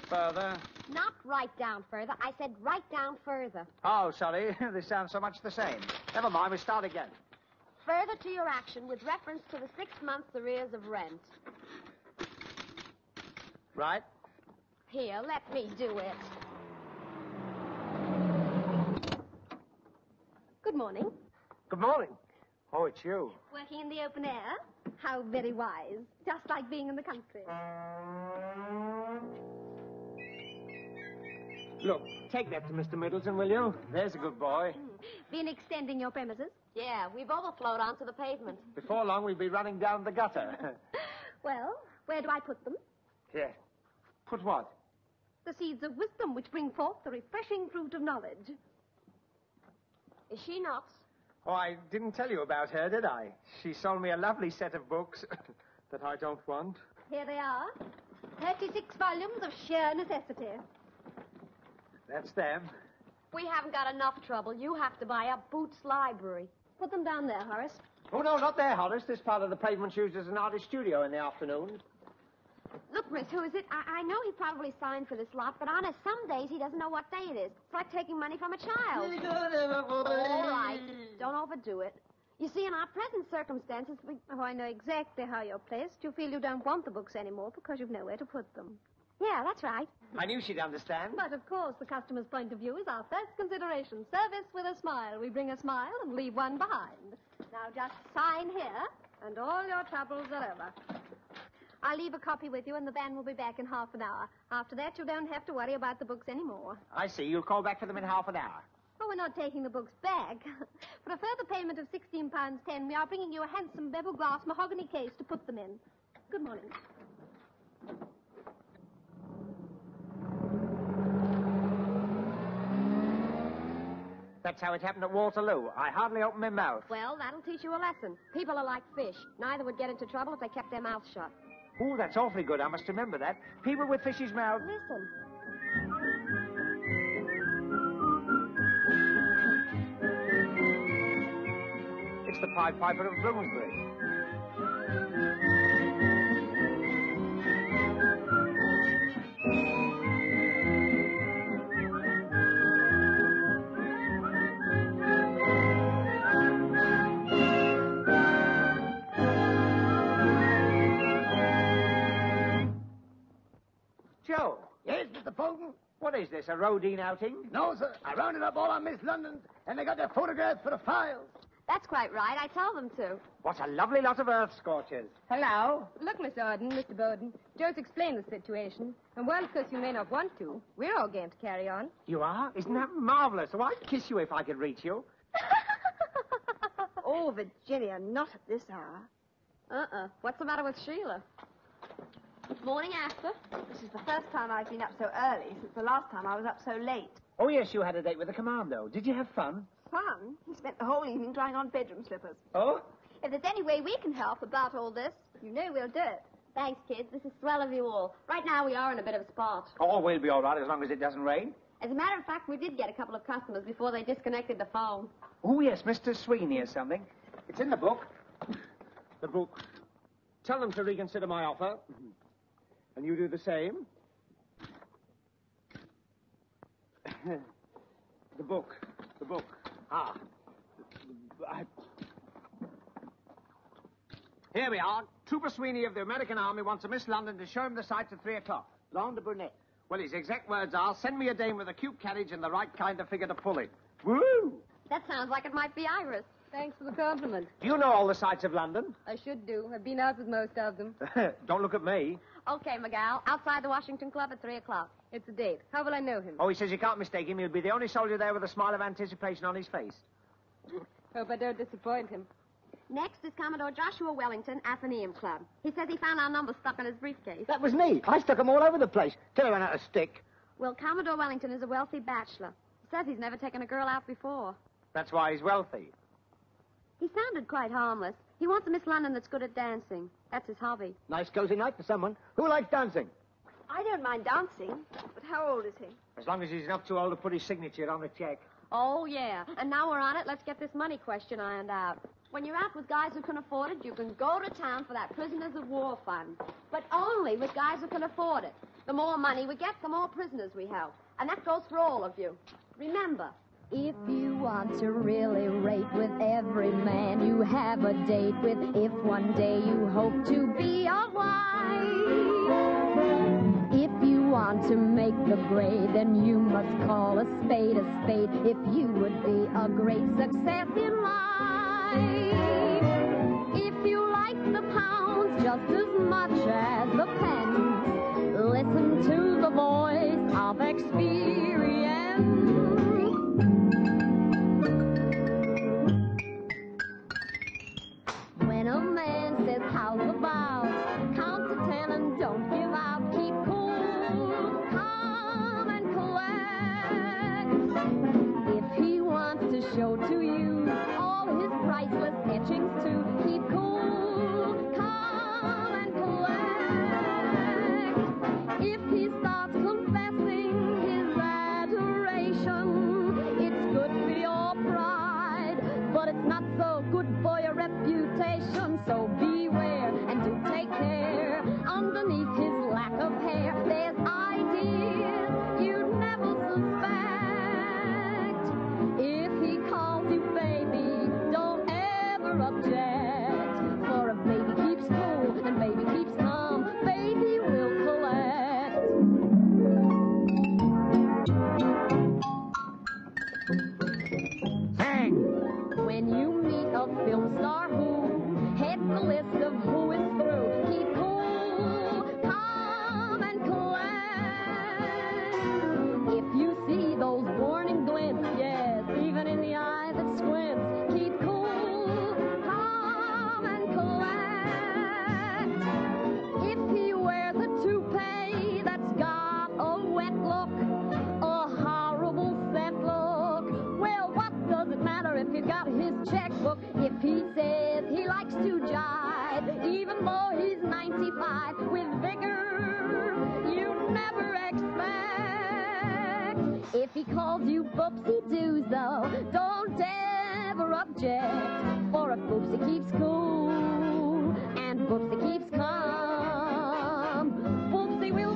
further.
Not write down further. I said write down further.
Oh, sorry. They sound so much the same. Never mind, we start again.
Further to your action with reference to the 6 months' arrears of rent.
Right.
Here, let me do it. Good morning.
Good morning. Oh, it's you.
Working in the open air? How very wise. Just like being in the country.
Look, take that to Mr. Middleton, will you? There's a good boy.
Been extending your premises?
Yeah, we've overflowed onto the pavement.
Before long, we'll be running down the gutter.
Well, where do I put them?
Here. Put what?
The seeds of wisdom which bring forth the refreshing fruit of knowledge.
Is she nuts?
Oh, I didn't tell you about her, did I? She sold me a lovely set of books that I don't want.
Here they are. 36 volumes of sheer necessity.
That's them.
We haven't got enough trouble. You have to buy a Boots library.
Put them down there, Horace.
Oh, no, not there, Horace. This part of the pavement's used as an artist studio in the afternoon.
Look, Miss, who is it? I know he probably signed for this lot, but honest, some days he doesn't know what day it is. It's like taking money from a child. All right. Don't overdo it. You see, in our present circumstances,
Oh, I know exactly how you're placed. You feel you don't want the books anymore because you've nowhere to put them.
Yeah, that's right.
I knew she'd understand.
But, of course, the customer's point of view is our first consideration. Service with a smile. We bring a smile and leave one behind. Now, just sign here, and all your troubles are over. I'll leave a copy with you, and the van will be back in half an hour. After that, you don't have to worry about the books anymore.
I see. You'll call back for them in half an hour.
Oh, we're not taking the books back. For a further payment of £16.10, we are bringing you a handsome bevel glass mahogany case to put them in. Good morning.
That's how it happened at Waterloo. I hardly opened my mouth.
Well, that'll teach you a lesson. People are like fish. Neither would get into trouble if they kept their mouths shut.
Oh, that's awfully good. I must remember that. People with fishes' mouths.
Listen.
It's the Pied Piper of Bloomsbury. Joe.
Yes, Mr. Fulton?
What is this, a Rodine outing?
No, sir. I rounded up all our Miss Londons, and they got their photographs for the files.
That's quite right. I tell them to.
What a lovely lot of earth scorchers.
Hello. Look, Miss Arden, Mr. Bowden. Joe's explained the situation. And while, of course, you may not want to, we're all game to carry on.
You are? Isn't that marvelous? Oh, I'd kiss you if I could reach you.
Oh, Virginia, not at this hour.
What's the matter with Sheila? Morning, Astor.
This is the first time I've been up so early since the last time I was up so late.
Oh, yes, you had a date with the commando. Did you have fun?
Fun? He spent the whole evening trying on bedroom slippers.
Oh?
If there's any way we can help about all this, you know we'll do it.
Thanks, kids. This is swell of you all. Right now, we are in a bit of a spot.
Oh, we'll be all right as long as it doesn't rain.
As a matter of fact, we did get a couple of customers before they disconnected the phone.
Oh, yes, Mr. Sweeney or something. It's in the book. The book. Tell them to reconsider my offer. And you do the same. The book. The book. Ah. Here we are. Trooper Sweeney of the American Army wants a Miss London to show him the sights at 3 o'clock. Blonde or brunette? Well, his exact words are, send me a dame with a cute carriage and the right kind of figure to pull it. Woo!
That sounds like it might be Iris.
Thanks for the compliment.
Do you know all the sights of London?
I should do. I've been out with most of them.
Don't look at me.
Okay, McGowl. Outside the Washington Club at 3 o'clock.
It's a date. How will I know him?
Oh, he says you can't mistake him. He'll be the only soldier there with a smile of anticipation on his face.
Hope I don't disappoint him.
Next is Commodore Joshua Wellington, Athenaeum Club. He says he found our number stuck in his briefcase.
That was me. I stuck them all over the place till I ran out of stick.
Well, Commodore Wellington is a wealthy bachelor. He says he's never taken a girl out before.
That's why he's wealthy.
He sounded quite harmless. He wants a Miss London that's good at dancing. That's his hobby.
Nice cozy night for someone. Who likes dancing?
I don't mind dancing, but how old is he?
As long as he's not too old to put his signature on the check.
Oh, yeah. And now we're on it, let's get this money question ironed out. When you're out with guys who can afford it, you can go to town for that prisoners of war fund. But only with guys who can afford it. The more money we get, the more prisoners we help. And that goes for all of you. Remember,
if you want to really rate with every man you have a date with, if one day you hope to be a wife, if you want to make the grade, then you must call a spade a spade if you would be a great success in life. If you like the pounds just as much as the pence, listen to the voice of experience. When a man says, how's about, count to 10 and don't give out. Keep cool, calm and collect. If he wants to show to you all his priceless etchings too, keep cool, calm and collect. If he starts confessing his fly with vigor you never expect. If he calls you Boopsie-doos, though, don't ever object. For if Boopsie keeps cool and Boopsie keeps calm, Boopsie will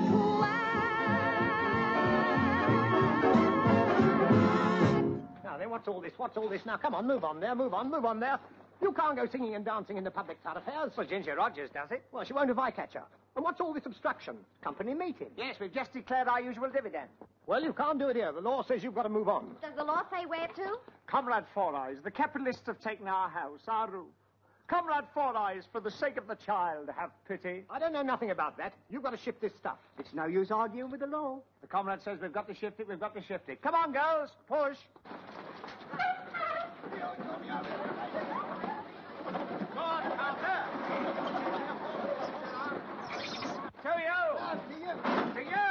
Now then, what's all this? What's all this? Now, come on, move on there, move on there. You can't go singing and dancing in the public thoroughfares.
Well, Ginger Rogers does it.
Well, she won't if I catch her. And what's all this obstruction? Company meeting.
Yes, we've just declared our usual dividend.
Well, you can't do it here. The law says you've got to move on.
Does the law say where to?
Comrade Four Eyes, the capitalists have taken our house, our roof. Comrade Four Eyes, for the sake of the child, have pity.
I don't know nothing about that. You've got to shift this stuff.
It's no use arguing with the law. The comrade says we've got to shift it, we've got to shift it. Come on, girls, push. Go on, Carter. To you. To you.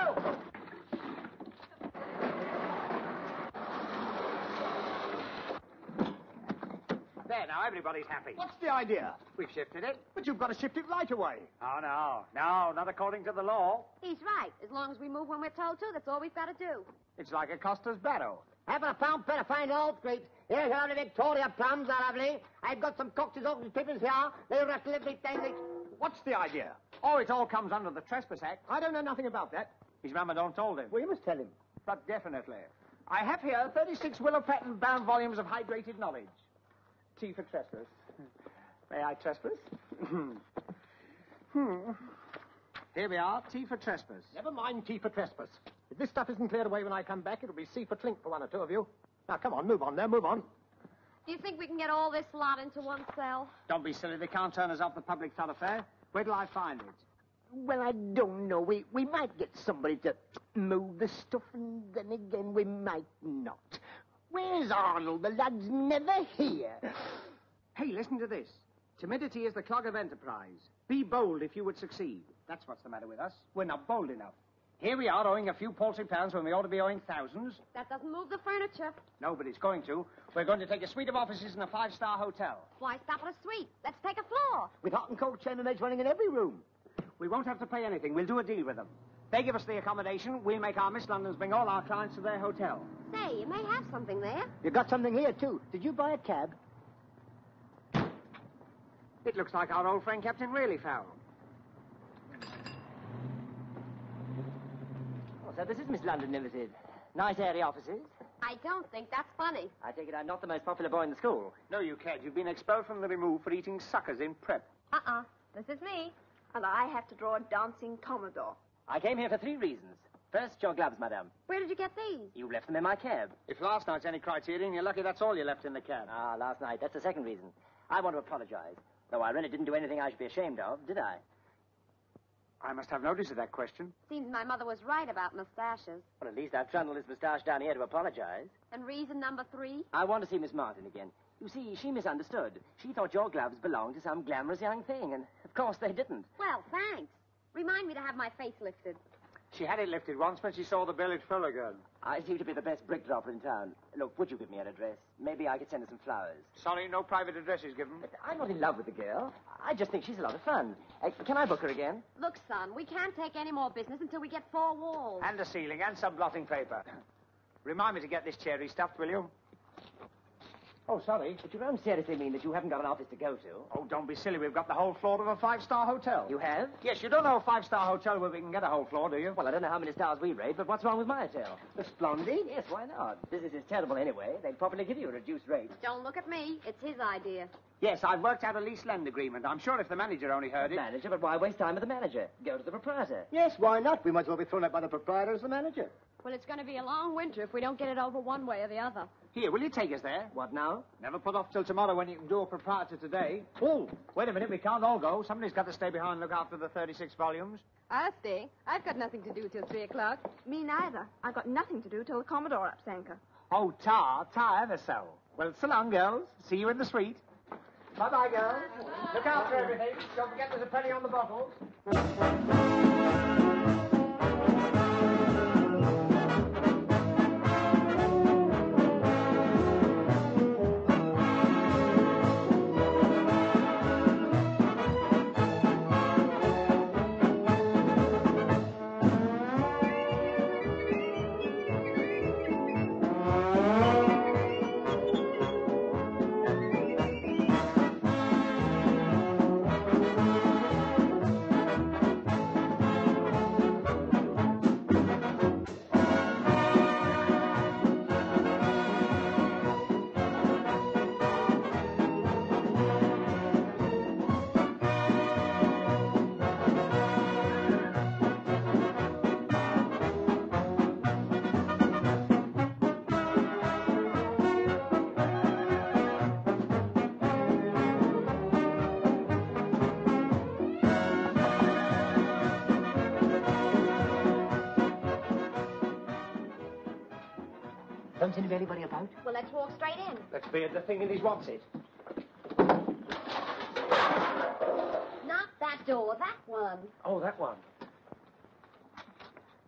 There, now, everybody's happy.
What's the idea?
We've shifted it.
But you've got to shift it right away.
Oh, no, not according to the law.
He's right. As long as we move when we're told to, that's all we've got to do.
It's like a Costa's barrow.
Having a pound better find all grapes. Here's our Victoria plums, are lovely. I've got some cocktails off the pippins here. They rattle everything.
What's the idea?
Oh, it all comes under the Trespass Act.
I don't know nothing about that.
His mamma don't told him.
Well, you must tell him.
But definitely. I have here 36 willow-patterned bound volumes of hydrated knowledge. Tea for trespass. May I trespass? Here we are, tea for trespass.
Never mind tea for trespass. If this stuff isn't cleared away when I come back, it'll be C for clink for one or two of you. Now, come on, move on there, move on.
Do you think we can get all this lot into one cell?
Don't be silly. They can't turn us off the public thoroughfare. Where till I find it?
Well, I don't know. We might get somebody to move the stuff, and then again we might not. Where's Arnold? The lad's never here.
Hey, listen to this. Timidity is the clog of enterprise. Be bold if you would succeed. That's what's the matter with us. We're not bold enough. Here we are owing a few paltry pounds when we ought to be owing thousands.
That doesn't move the furniture.
Nobody's going to. We're going to take a suite of offices in a five-star hotel.
Why stop at a suite? Let's take a floor.
With hot and cold chambermaids running in every room.
We won't have to pay anything. We'll do a deal with them. They give us the accommodation. We'll make our Miss Londons bring all our clients to their hotel.
Say, you may have something there.
You got something here, too. Did you buy a cab?
It looks like our old friend Captain Really Foul.
Oh, so this is Miss London Ltd. Nice airy offices.
I don't think that's funny.
I take it I'm not the most popular boy in the school.
No, you can't. You've been expelled from the remove for eating suckers in prep.
This is me.
And I have to draw a dancing Commodore.
I came here for 3 reasons. First, your gloves, madame.
Where did you get these?
You left them in my cab.
If last night's any criterion, you're lucky that's all you left in the cab.
Ah, last night. That's the second reason. I want to apologize. Though I really didn't do anything I should be ashamed of, did I?
I must have notice of that question.
Seems my mother was right about mustaches.
Well, at least I've trundled this moustache down here to apologize.
And reason number 3?
I want to see Miss Martin again. You see, she misunderstood. She thought your gloves belonged to some glamorous young thing, and of course they didn't.
Well, thanks. Remind me to have my face lifted.
She had it lifted once when she saw the bill at Fullergan.
I seem to be the best brick dropper in town. Look, would you give me an address? Maybe I could send her some flowers.
Sorry, no private address is given.
But I'm not in love with the girl. I just think she's a lot of fun. Can I book her again?
Look, son, we can't take any more business until we get 4 walls.
And a ceiling and some blotting paper. Remind me to get this cherry stuffed, will you?
Oh, sorry, but you don't seriously mean that you haven't got an office to go to?
Oh, don't be silly. We've got the whole floor of a 5-star hotel.
You have?
Yes, you don't know a 5-star hotel where we can get a whole floor, do you?
Well, I don't know how many stars we rate, but what's wrong with my hotel?
Splendid.
Yes, why not? Business is terrible anyway. They'd probably give you a reduced rate.
Don't look at me. It's his idea.
Yes, I've worked out a lease-lend agreement. I'm sure if the manager only heard it...
Manager? But why waste time with the manager? Go to the proprietor.
Yes, why not? We might as well be thrown out by the proprietor as the manager.
Well, it's going to be a long winter if we don't get it over one way or the other.
Here, will you take us there?
What now?
Never put off till tomorrow when you can do a proprietor today. Oh, wait a minute. We can't all go. Somebody's got to stay behind and look after the 36 volumes.
I'll stay. I've got nothing to do till 3 o'clock.
Me neither. I've got nothing to do till the Commodore ups anchor.
Oh, tar ever so. Well, so long, girls. See you in the suite. Bye-bye, girls. Look after everything. Don't forget there's a penny on the bottles.
Don't seem to be anybody about.
Well, let's walk straight in.
Let's beard the thing in his what's it.
Not that door, that one.
Oh, that one.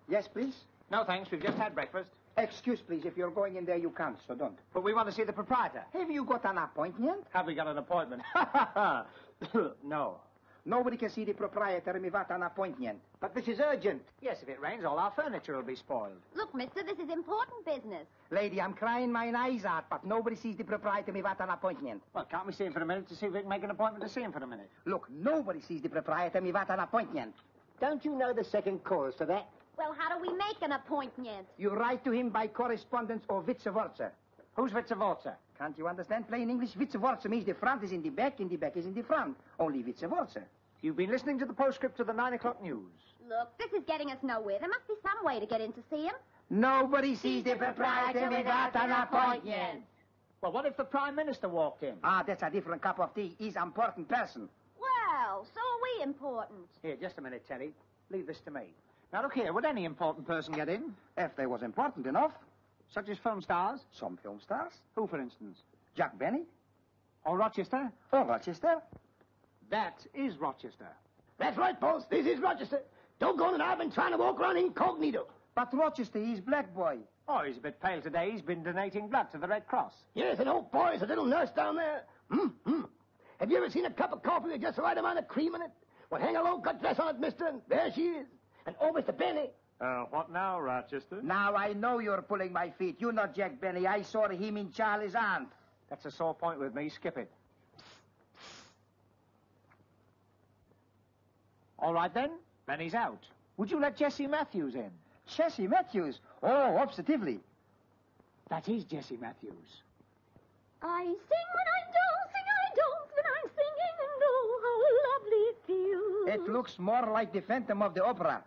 Yes, please?
No, thanks. We've just had breakfast.
Excuse, please. If you're going in there, you can't, so don't.
But we want to see the proprietor.
Have you got an appointment?
Have we got an appointment? No.
Nobody can see the proprietor without an appointment.
But this is urgent.
Yes, if it rains, all our furniture will be spoiled.
Look, mister, this is important business.
Lady, I'm crying my eyes out, but nobody sees the proprietor without an appointment.
Well, can't we see him for a minute to see if we can make an appointment to see him for a minute?
Look, nobody sees the proprietor without an appointment.
Don't you know the second chorus to that?
Well, how do we make an appointment?
You write to him by correspondence or vice versa.
Who's vice versa?
Can't you understand plain English? Vice versa means the front is in the back and the back is in the front. Only vice versa.
You've been listening to the postscript of the 9 o'clock news.
Look, this is getting us nowhere. There must be some way to get in to see him.
Nobody sees the proprietor without an appointment.
Well, what if the Prime Minister walked in?
Ah, that's a different cup of tea. He's an important person.
Well, so are we important.
Here, just a minute, Terry. Leave this to me. Now, look here. Would any important person get in?
If they was important enough.
Such as film stars?
Some film stars.
Who, for instance?
Jack Benny.
Or Rochester?
Or Rochester.
That is Rochester.
That's right, boss. This is Rochester. Doggone it, I've been trying to walk around incognito.
But Rochester, he's black boy.
Oh, he's a bit pale today. He's been donating blood to the Red Cross.
Yes, and old boy's a little nurse down there. Have you ever seen a cup of coffee with just the right amount of cream in it? Well, hang a low-cut dress on it, mister, and there she is. And oh, Mr. Benny.
What now, Rochester?
Now I know you're pulling my feet. You're not Jack Benny. I saw him in Charlie's aunt.
That's a sore point with me. Skip it. All right, then. Benny's out. Would you let Jessie Matthews in?
Jessie Matthews? Oh, positively.
That is Jessie Matthews.
I sing when I'm dancing, I dance when I'm singing, and oh, how lovely it feels.
It looks more like the Phantom of the Opera.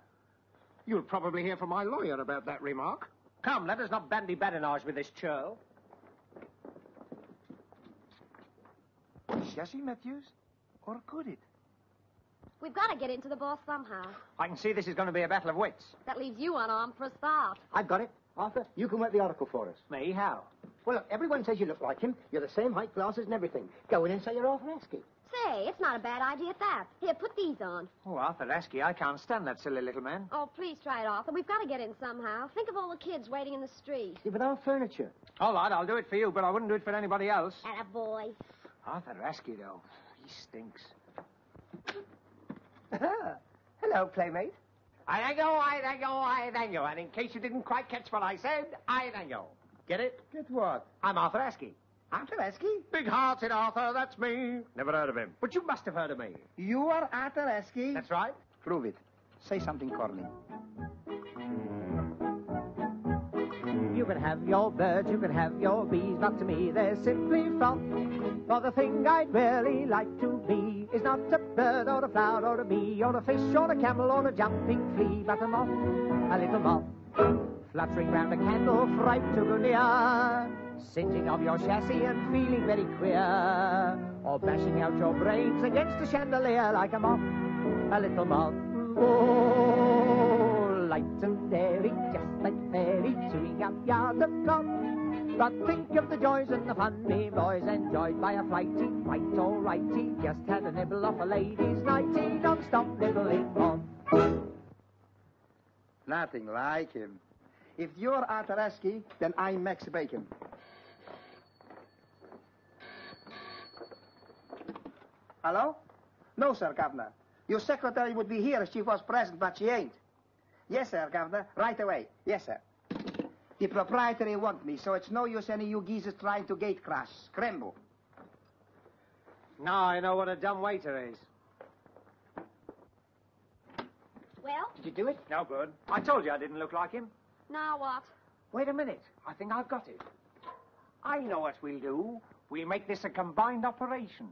You'll probably hear from my lawyer about that remark. Come, let us not bandy badinage with this churl.
Jessie Matthews? Or could it?
We've got to get into the boss somehow.
I can see this is going to be a battle of wits.
That leaves you unarmed for a start.
I've got it. Arthur, you can write the article for us.
Me? How?
Well, look, everyone says you look like him. You're the same height, glasses, and everything. Go in and say you're Arthur Askey.
Say, it's not a bad idea at that. Here, put these on.
Oh, Arthur Askey, I can't stand that silly little man.
Oh, please try it, Arthur. We've got to get in somehow. Think of all the kids waiting in the street.
Yeah, but our furniture.
All right, I'll do it for you, but I wouldn't do it for anybody else.
Attaboy.
Arthur Askey, though, he stinks.
Hello, playmate.
I thank you. And in case you didn't quite catch what I said, I thank you. Get it?
Get what?
I'm Arthur Askey.
Arthur Askey?
Big-hearted Arthur, that's me. Never heard of him. But you must have heard of me.
You are Arthur Askey?
That's right.
Prove it. Say something corny.
You can have your birds, you can have your bees, but to me they're simply froth. For the thing I'd really like to be is not a bird or a flower or a bee or a fish or a camel or a jumping flea, but a moth, a little moth, fluttering round a candle, fright to go near, singeing of your chassis and feeling very queer, or bashing out your brains against a chandelier like a moth, a little moth. Oh, light and airy, just like fairy, chewing up yards of cloth. But think of the joys and the fun me boys enjoyed by a flighty, quite all righty. Just had a nibble off a lady's nightie, non-stop nibbling on.
Nothing like him. If you're Arthur Askey, then I'm Max Bacon. Hello? No, sir, Governor. Your secretary would be here if she was present, but she ain't. Yes, sir, Governor. Right away. Yes, sir. The proprietary want me, so it's no use any you geezers trying to gate crash. Scramble.
Now I know what a dumb waiter is.
Well?
Did you do it?
No good. I told you I didn't look like him.
Now what?
Wait a minute. I think I've got it. I know what we'll do. We'll make this a combined operation.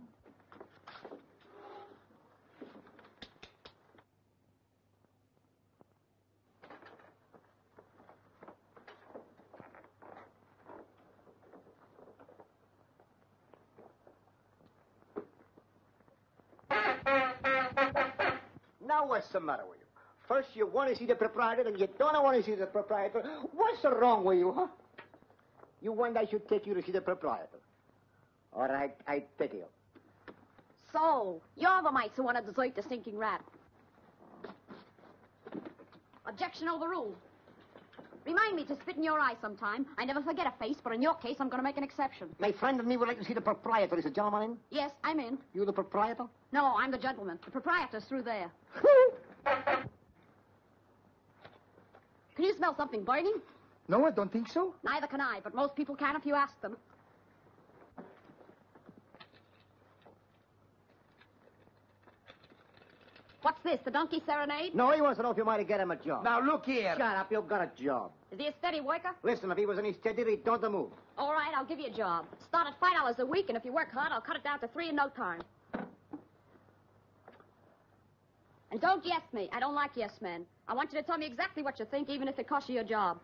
Now, what's the matter with you? First, you want to see the proprietor, and you don't want to see the proprietor. What's wrong with you, huh? You want I should take you to see the proprietor. All right, I take you.
So, you're the mites who want to desert the stinking rat. Objection overruled. Remind me to spit in your eye sometime. I never forget a face, but in your case, I'm going to make an exception.
My friend and me would like to see the proprietor. Is the gentleman in?
Yes, I'm in.
You the proprietor?
No, I'm the gentleman. The proprietor's through there. Can you smell something burning?
No, I don't think so.
Neither can I, but most people can if you ask them. What's this, the donkey serenade?
No, he wants to know if you might get him a job.
Now, look here.
Shut up, you've got a job.
Is he a steady worker?
Listen, if he was any steadier, he'd don't move.
All right, I'll give you a job. Start at $5 a week, and if you work hard, I'll cut it down to $3 in no time. And don't yes me. I don't like yes men. I want you to tell me exactly what you think, even if it costs you your job.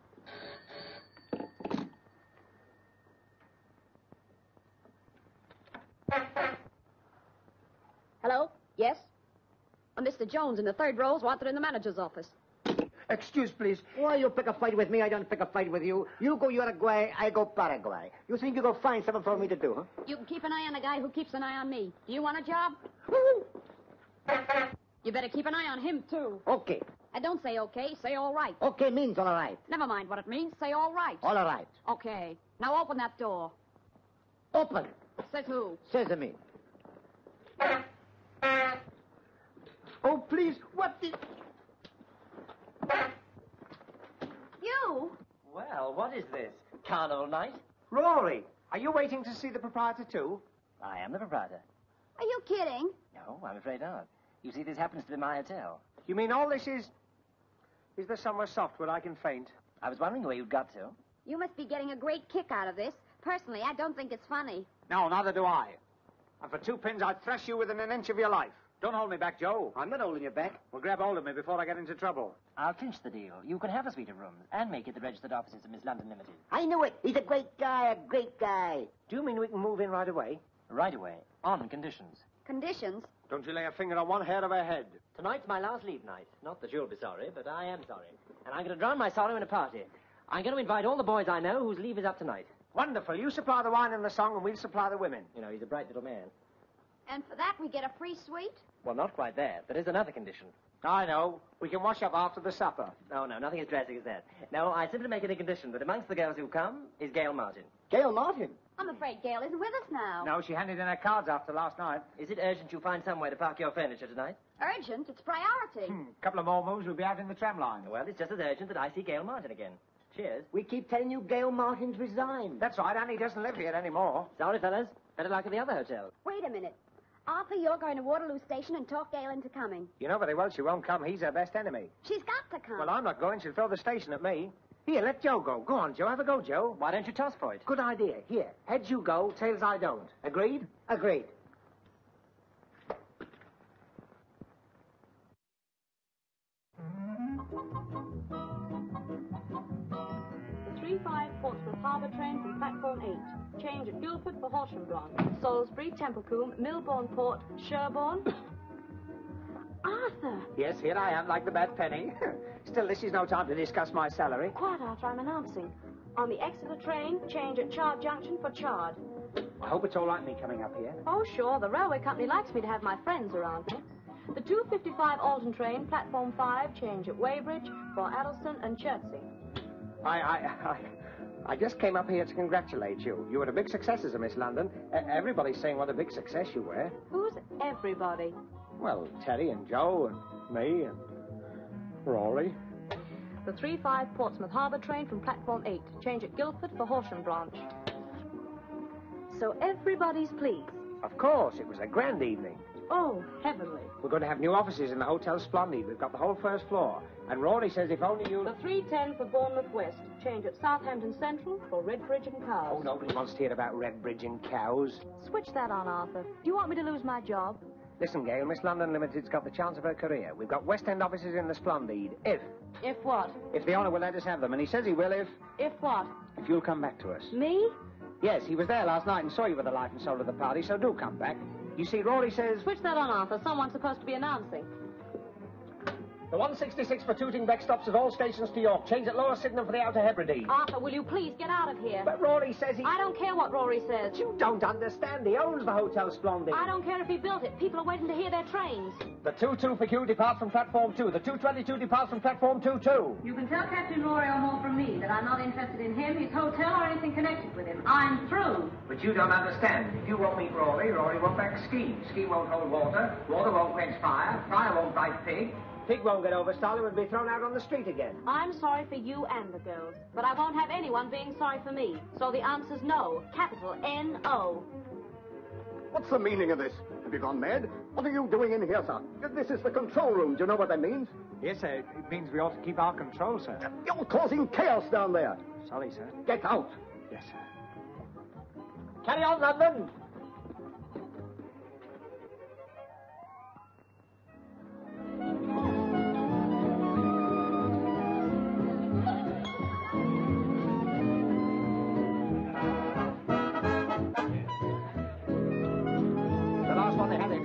Hello? Yes? Mr. Jones in the third row is wanted in the manager's office.
Excuse, please. Why you pick a fight with me? I don't pick a fight with you. You go Uruguay, I go Paraguay. You think you go find something for me to do, huh?
You can keep an eye on the guy who keeps an eye on me. Do you want a job? You better keep an eye on him, too.
Okay.
I don't say okay, say all right.
Okay means all right.
Never mind what it means, say all right.
All right.
Okay. Now open that door.
Open.
Says who?
Says me.
Oh, please, what the...
You?
Well, what is this? Carnival night?
Rory, are you waiting to see the proprietor, too?
I am the proprietor.
Are you kidding?
No, I'm afraid not. You see, this happens to be my hotel.
You mean all this is... Is there somewhere soft where I can faint?
I was wondering where you'd got to.
You must be getting a great kick out of this. Personally, I don't think it's funny.
No, neither do I. And for 2 pins, I'd thrash you within an inch of your life. Don't hold me back, Joe.
I'm not holding you back.
Well, grab hold of me before I get into trouble.
I'll clinch the deal. You can have a suite of rooms and make it the registered offices of Miss London Ltd.
I knew it. He's a great guy, a great guy.
Do you mean we can move in right away?
Right away. On conditions.
Conditions?
Don't you lay a finger on one hair of her head.
Tonight's my last leave night. Not that you'll be sorry, but I am sorry. And I'm going to drown my sorrow in a party. I'm going to invite all the boys I know whose leave is up tonight.
Wonderful. You supply the wine and the song, and we'll supply the women.
You know, he's a bright little man.
And for that, we get a free suite?
Well, not quite there. There is another condition.
I know. We can wash up after the supper.
No, nothing as drastic as that. No, I simply make it a condition that amongst the girls who come is Gail Martin.
Gail Martin?
I'm afraid Gail isn't with us now.
No, she handed in her cards after last night.
Is it urgent you find somewhere to park your furniture tonight?
Urgent? It's priority.
A couple of more moves, we'll be out in the tram line.
Well, it's just as urgent that I see Gail Martin again. Cheers.
We keep telling you Gail Martin's resigned.
That's right, Annie doesn't live here anymore.
Sorry, fellas. Better luck at the other hotel.
Wait a minute. Arthur, you're going to Waterloo Station and talk Gail into coming.
You know very well she won't come. He's her best enemy.
She's got to come.
Well, I'm not going. She'll throw the station at me. Here, let Joe go. Go on, Joe. Have a go, Joe.
Why don't you toss for it?
Good idea. Here, heads you go, tails I don't. Agreed?
Agreed.
The 3-5 Portsmouth Harbour train from platform 8. Change at Guildford for Horsham Branch. Salisbury, Templecombe, Milbourne Port, Sherborne. Arthur!
Yes, here I am, like the bad penny. Still, this is no time to discuss my salary.
Quiet, Arthur, I'm announcing. On the Exeter train, change at Chard Junction for Chard.
I hope it's all right, me coming up here.
Oh, sure. The railway company likes me to have my friends around here. The 2:55 Alton train, platform 5, change at Weybridge for Addleston and Chertsey.
I just came up here to congratulate you. You were a big success as a Miss London. Everybody's saying what a big success you were.
Who's everybody?
Well, Terry and Joe and me and Rory.
The 3-5 Portsmouth Harbour train from platform 8. Change at Guildford for Horsham Branch. So everybody's pleased.
Of course, it was a grand evening.
Oh, heavenly.
We're going to have new offices in the Hotel Splendid. We've got the whole first floor. And Rory says if only you...
The 3:10 for Bournemouth West. Change at Southampton Central for Redbridge and Cows.
Oh, nobody wants to hear about Redbridge and Cows.
Switch that on, Arthur. Do you want me to lose my job?
Listen, Gail, Miss London Limited's got the chance of her career. We've got West End offices in the Splendid. If
what?
If the owner will let us have them. And he says he will
If what?
If you'll come back to us.
Me?
Yes, he was there last night and saw you with the life and soul of the party, so do come back. You see, Rory says...
Switch that on, Arthur. Someone's supposed to be announcing.
The 166 for Tooting Beck stops at all stations to York. Change at Lower Sydenham for the Outer Hebrides.
Arthur, will you please get out of here?
But Rory says he...
I don't care what Rory says.
You don't understand. He owns the Hotel Splendid.
I don't care if he built it. People are waiting to hear their trains.
The 22 for Q departs from platform 2. The 222 departs from platform 2-2.
You can tell Captain Rory O'More from me that I'm not interested in him, his hotel, or anything connected with him. I'm through.
But you don't understand. If you won't meet Rory, Rory won't back Ski. Ski won't hold water. Water won't quench fire. Fire won't fight Pig. Pig won't get over Stalin and be thrown out on the street again.
I'm sorry for you and the girls, but I won't have anyone being sorry for me. So the answer's no. Capital N-O.
What's the meaning of this? Have you gone mad? What are you doing in here, sir? This is the control room. Do you know what that means?
Yes, sir. It means we ought to keep our control, sir.
You're causing chaos down there.
Sorry, sir.
Get out.
Yes, sir.
Carry on, London.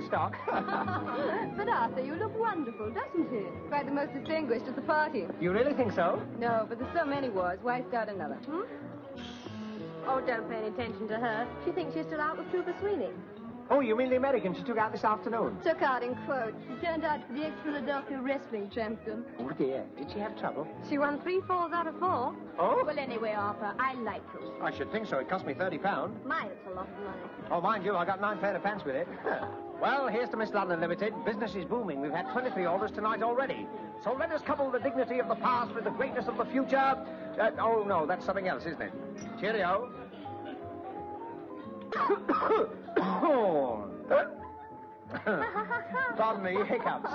Stock.
But Arthur, you look wonderful, doesn't he? Quite the most distinguished at the party.
You really think so?
No, but there's so many wars. Why start another?
Oh, don't pay any attention to her. She thinks you're still out with Trooper Sweeney.
Oh, you mean the American she took out this afternoon?
Took out in quotes. She turned out to be the ex-Philadelphia wrestling champion.
Oh, dear. Did she have trouble?
She won 3 falls out of 4.
Oh?
Well, anyway, Arthur, I like her.
I should think so. It cost me £30.
My, it's a lot of money.
Oh, mind you, I got 9 pair of pants with it. Well, here's to Miss London Limited. Business is booming. We've had 23 orders tonight already. So let us couple the dignity of the past with the greatness of the future. Oh, no, that's something else, isn't it? Cheerio. Pardon me, hiccups.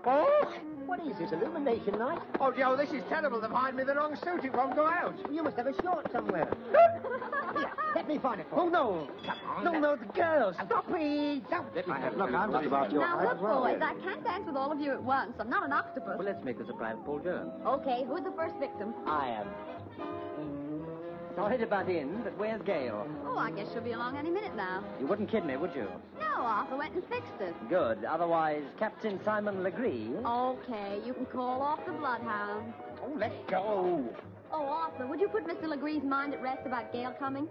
Oh? What is this, illumination night?
Oh, Joe, this is terrible. They've hired me the wrong suit. It won't go out.
You must have a short somewhere. Here, let me find it for you.
Oh, no. Come on. No, the girls.
Stop it.
Look, I'm just about your
Now,
height
look,
as well.
boys, I can't dance with all of you at once. I'm not an octopus.
Well, let's make this a prank call turn.
Okay, who's the first victim?
I am. Sorry to butt in, but where's Gail?
Oh, I guess she'll be along any minute now.
You wouldn't kid me, would you?
No, Arthur went and fixed it.
Good. Otherwise, Captain Simon Legree.
Okay, you can call off the bloodhound.
Oh, let go.
Oh, Arthur, would you put Mr. Legree's mind at rest about Gail coming?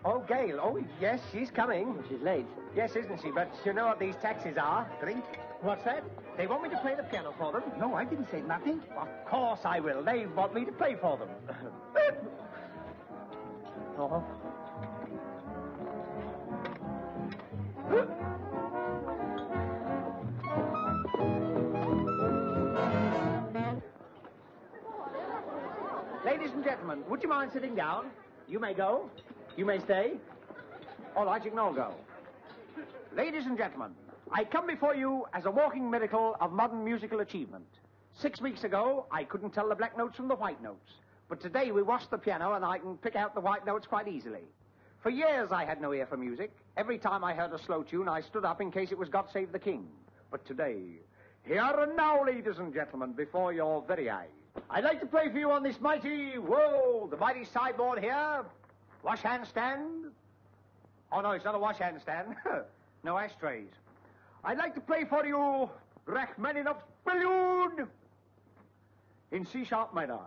Oh, Gail. Oh, yes, she's coming.
She's late.
Yes, isn't she? But you know what these taxis are? Drink. What's that? They want me to play the piano for them.
No, I didn't say nothing.
Of course I will. They want me to play for them. Oh. Ladies and gentlemen, would you mind sitting down? You may go. You may stay. All right, you can all go. Ladies and gentlemen, I come before you as a walking miracle of modern musical achievement. 6 weeks ago, I couldn't tell the black notes from the white notes. But today we washed the piano and I can pick out the white notes quite easily. For years I had no ear for music. Every time I heard a slow tune, I stood up in case it was God Save the King. But today, here and now, ladies and gentlemen, before your very eyes, I'd like to play for you on this mighty, the mighty sideboard here. Wash hand stand. Oh, no, it's not a wash hand stand. No ashtrays. I'd like to play for you Rachmaninoff's Prelude in C-sharp minor.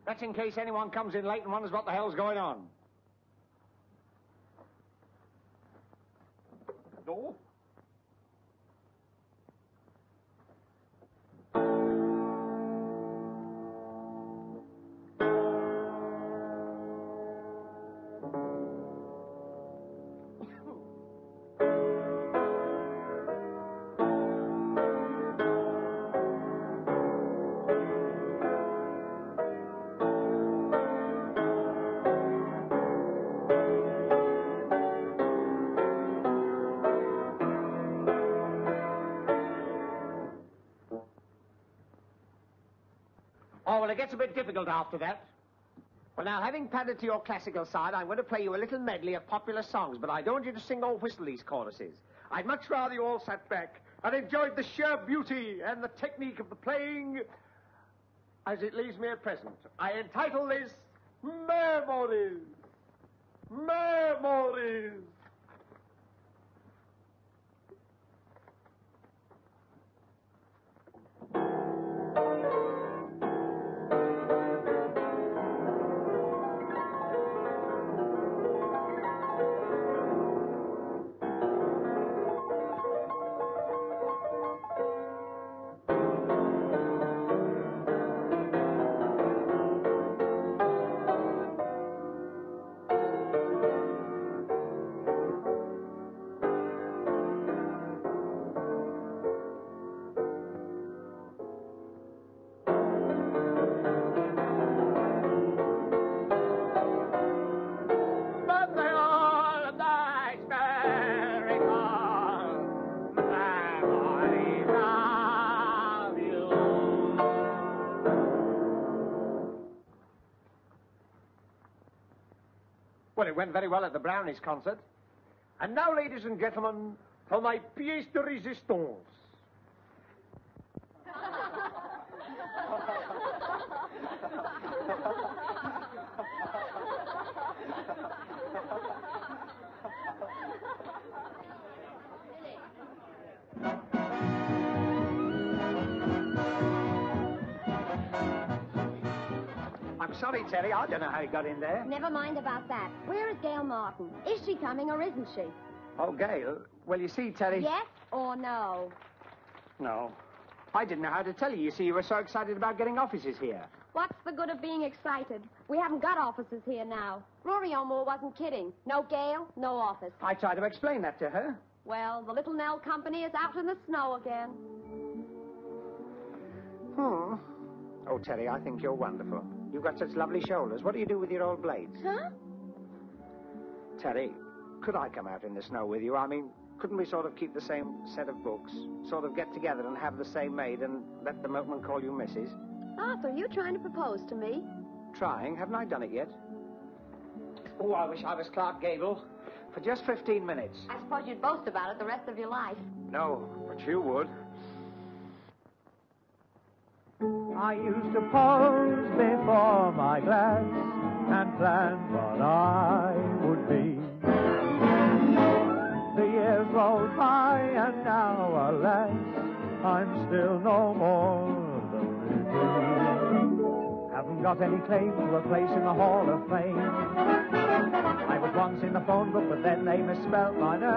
That's in case anyone comes in late and wonders what the hell's going on. No? Oh, well, it gets a bit difficult after that. Well, now, having padded to your classical side, I'm going to play you a little medley of popular songs, but I don't want you to sing or whistle these choruses. I'd much rather you all sat back and enjoyed the sheer beauty and the technique of the playing as it leaves me at present. I entitle this Memories. Memories. Well, it went very well at the Brownies concert. And now, ladies and gentlemen, for my pièce de résistance. I'm sorry, Terry. I don't know how he got in there.
Never mind about that. Where is Gail Martin? Is she coming or isn't she?
Oh, Gail. Well, you see, Terry...
Yes or no?
No. I didn't know how to tell you. You see, you were so excited about getting offices here.
What's the good of being excited? We haven't got offices here now. Rory O'More wasn't kidding. No Gail, no office.
I tried to explain that to her.
Well, the Little Nell Company is out in the snow again.
Oh, Terry, I think you're wonderful. You've got such lovely shoulders. What do you do with your old blades?
Huh?
Terry, could I come out in the snow with you? I mean, couldn't we sort of keep the same set of books? Sort of get together and have the same maid and let the milkman call you Mrs.?
Arthur, you trying to propose to me?
Trying. Haven't I done it yet? Oh, I wish I was Clark Gable. For just 15 minutes.
I suppose you'd boast about it the rest of your life.
No, but you would.
I used to pose before my glass and plan what I would be. The years rolled by and now, alas, I'm still no more than me. Haven't got any claim to a place in the Hall of Fame. I was once in the phone book, but then they misspelled my name.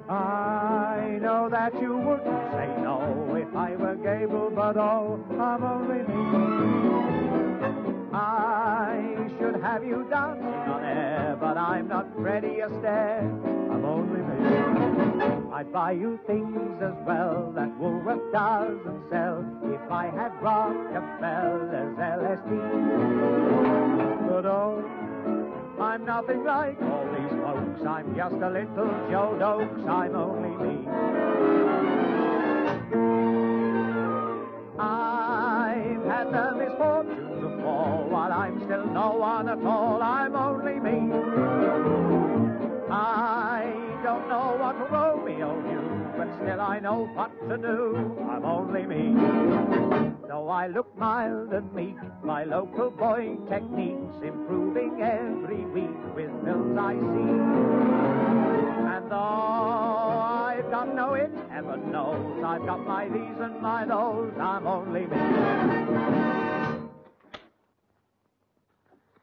I know that you wouldn't say no if I were Gable, but oh, I'm only me. I should have you dancing on air, but I'm not Freddie Astaire. I'm only me. I'd buy you things as well that Woolworth doesn't sell if I had Rockefeller's LSD. But oh, I'm nothing like all these folks. I'm just a little Joe Dokes. I'm only me. I've had the misfortune to fall while I'm still no one at all. I'm only me. I don't know what Romeo knew, but still I know what to do. I'm only me. Though I look mild and meek, my local boy techniques improving every week with pills I see. And though I've got no it, heaven knows I've got my these and my those. I'm only me.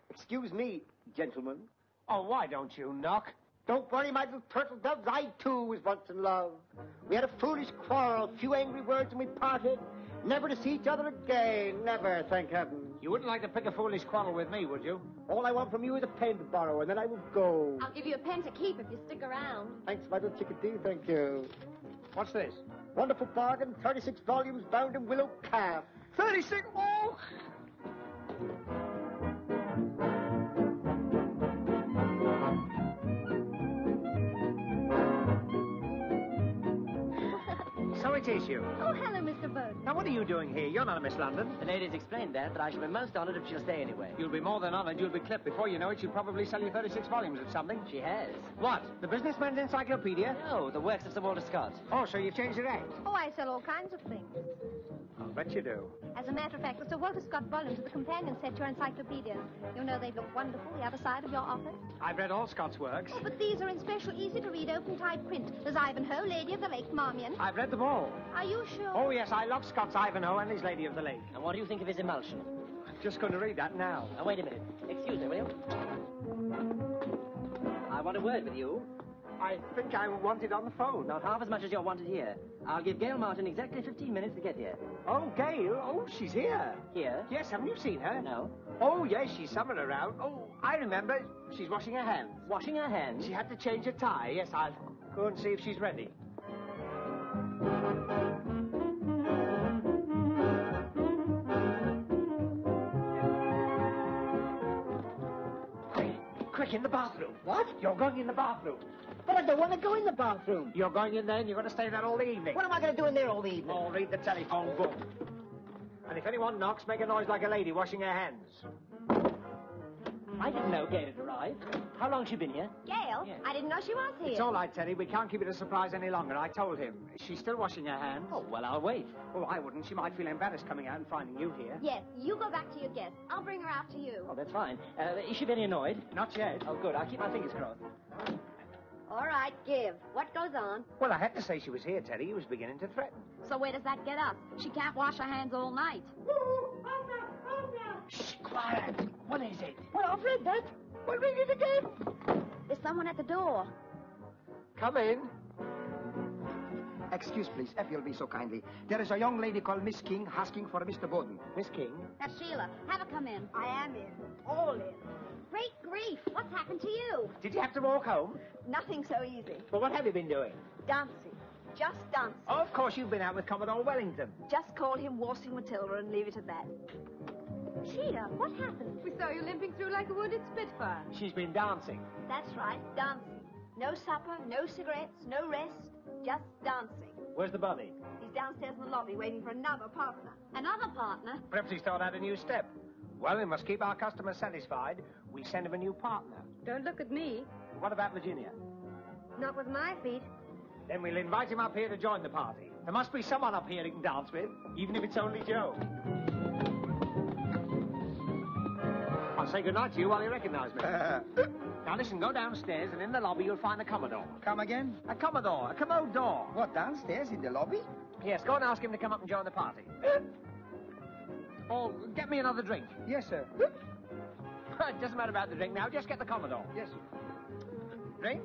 Excuse me, gentlemen.
Oh, why don't you knock?
Don't worry, my little turtle doves. I, too, was once in love. We had a foolish quarrel, a few angry words, and we parted. Never to see each other again. Never, thank heaven.
You wouldn't like to pick a foolish quarrel with me, would you?
All I want from you is a pen to borrow, and then I will go.
I'll give you a pen to keep if you stick around.
Thanks, my little chickadee, thank you.
What's this?
Wonderful bargain, 36 volumes bound in willow calf.
36? Oh! So Letitia.
Oh, hello, Mr. Bowden.
Now, what are you doing here? You're not a Miss London.
The lady's explained that, but I shall be most honoured if she'll stay anyway.
You'll be more than honoured. You'll be clipped. Before you know it, she'll probably sell you 36 volumes of something.
She has.
What? The Businessman's Encyclopedia?
No, the works of Sir Walter Scott.
Oh, so you've changed your act?
Oh, I sell all kinds of things.
I'll bet you do.
As a matter of fact, the Sir Walter Scott volumes of the companion set your encyclopedias. You know they look wonderful the other side of your office.
I've read all Scott's works.
Oh, but these are in special, easy-to-read, open-type print. There's Ivanhoe, Lady of the Lake, Marmion.
I've read them all.
Are you sure?
Oh, yes, I love Scott's Ivanhoe and his Lady of the Lake.
And what do you think of his emulsion?
I'm just going to read that now.
Now, wait a minute. Excuse me, will you? I want a word with you.
I think I want it on the phone.
Not half as much as you're wanted here. I'll give Gail Martin exactly 15 minutes to get here.
Oh, Gail? Oh, she's here.
Here?
Yes, haven't you seen her?
No.
Oh, yes, she's somewhere around. Oh, I remember. She's washing her hands.
Washing her hands?
She had to change her tie. Yes, I'll go and see if she's ready. Quick, in the bathroom.
What?
You're going in the bathroom.
But I don't want to go in the bathroom.
You're going in there and you're going to stay there all the evening.
What am I going to do in there all the evening?
Oh, read the telephone book. And if anyone knocks, make a noise like a lady washing her hands.
I didn't know Gail had arrived. How long has she been here?
Gail?
Yes.
I didn't know she was here.
It's all right, Teddy. We can't keep it a surprise any longer. I told him. She's still washing her hands.
Oh, well, I'll wait.
Oh, I wouldn't. She might feel embarrassed coming out and finding you here.
Yes, you go back to your guest. I'll bring her out to you.
Oh, that's fine. Is she very annoyed?
Not yet.
Oh, good. I'll keep my fingers crossed.
All right, give. What goes on?
Well, I had to say she was here, Teddy. He was beginning to threaten.
So where does that get us? She can't wash her hands all night.
Shh, quiet. What is it?
Well, I've read that. Well, read it again.
There's someone at the door.
Come in.
Excuse, please, if you'll be so kindly. There is a young lady called Miss King asking for Mr. Bowden.
Miss King?
That's Sheila. Have her come in.
I am in. All in.
Great grief, what's happened to you?
Did you have to walk home?
Nothing so easy.
Well, what have you been doing?
Dancing. Just dancing.
Oh, of course you've been out with Commodore Wellington.
Just call him Waltzing Matilda and leave it at that.
Sheila, what happened?
We saw you limping through like a wounded Spitfire.
She's been dancing.
That's right, dancing. No supper, no cigarettes, no rest, just dancing.
Where's the body?
He's downstairs in the lobby waiting for another partner.
Another partner?
Perhaps he's thought out a new step. Well, we must keep our customers satisfied. We send him a new partner.
Don't look at me.
What about Virginia?
Not with my feet.
Then we'll invite him up here to join the party. There must be someone up here he can dance with, even if it's only Joe. I'll say goodnight to you while you recognize me. Now listen, go downstairs and in the lobby you'll find a Commodore.
Come again?
A Commodore, a Commodore.
What, downstairs in the lobby?
Yes, go and ask him to come up and join the party. Oh, get me another drink.
Yes, sir.
It doesn't matter about the drink now, just get the Commodore.
Yes.
Drink?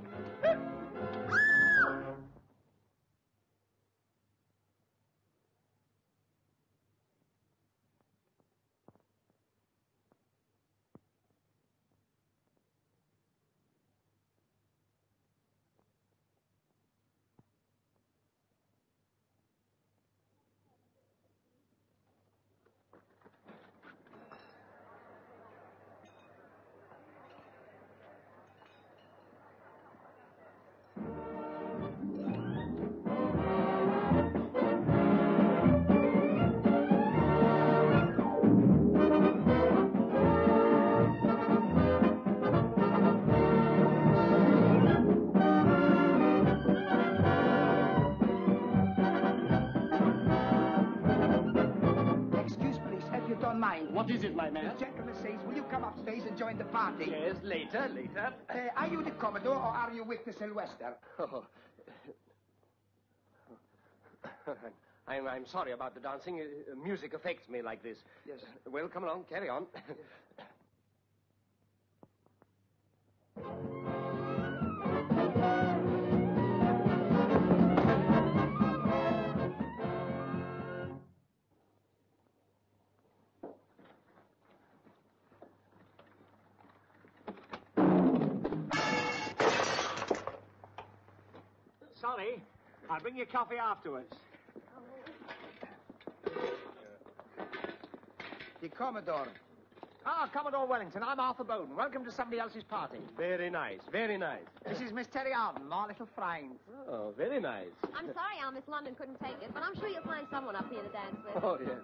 What is it, my man? The gentleman says, will you come upstairs and join the party?
Yes, later.
Are you the Commodore or are you with the Sylvester?
Oh. I'm sorry about the dancing. Music affects me like this.
Yes.
Well, come along. Carry on.
Sorry. I'll bring you coffee afterwards.
The Commodore.
Ah, Commodore Wellington, I'm Arthur Bowden. Welcome to somebody else's party. Very nice, very nice. This is Miss Terry Arden, my little friend. Oh, very nice.
I'm sorry our Miss London couldn't take it, but I'm sure you'll find someone up here to dance with.
Oh, yes.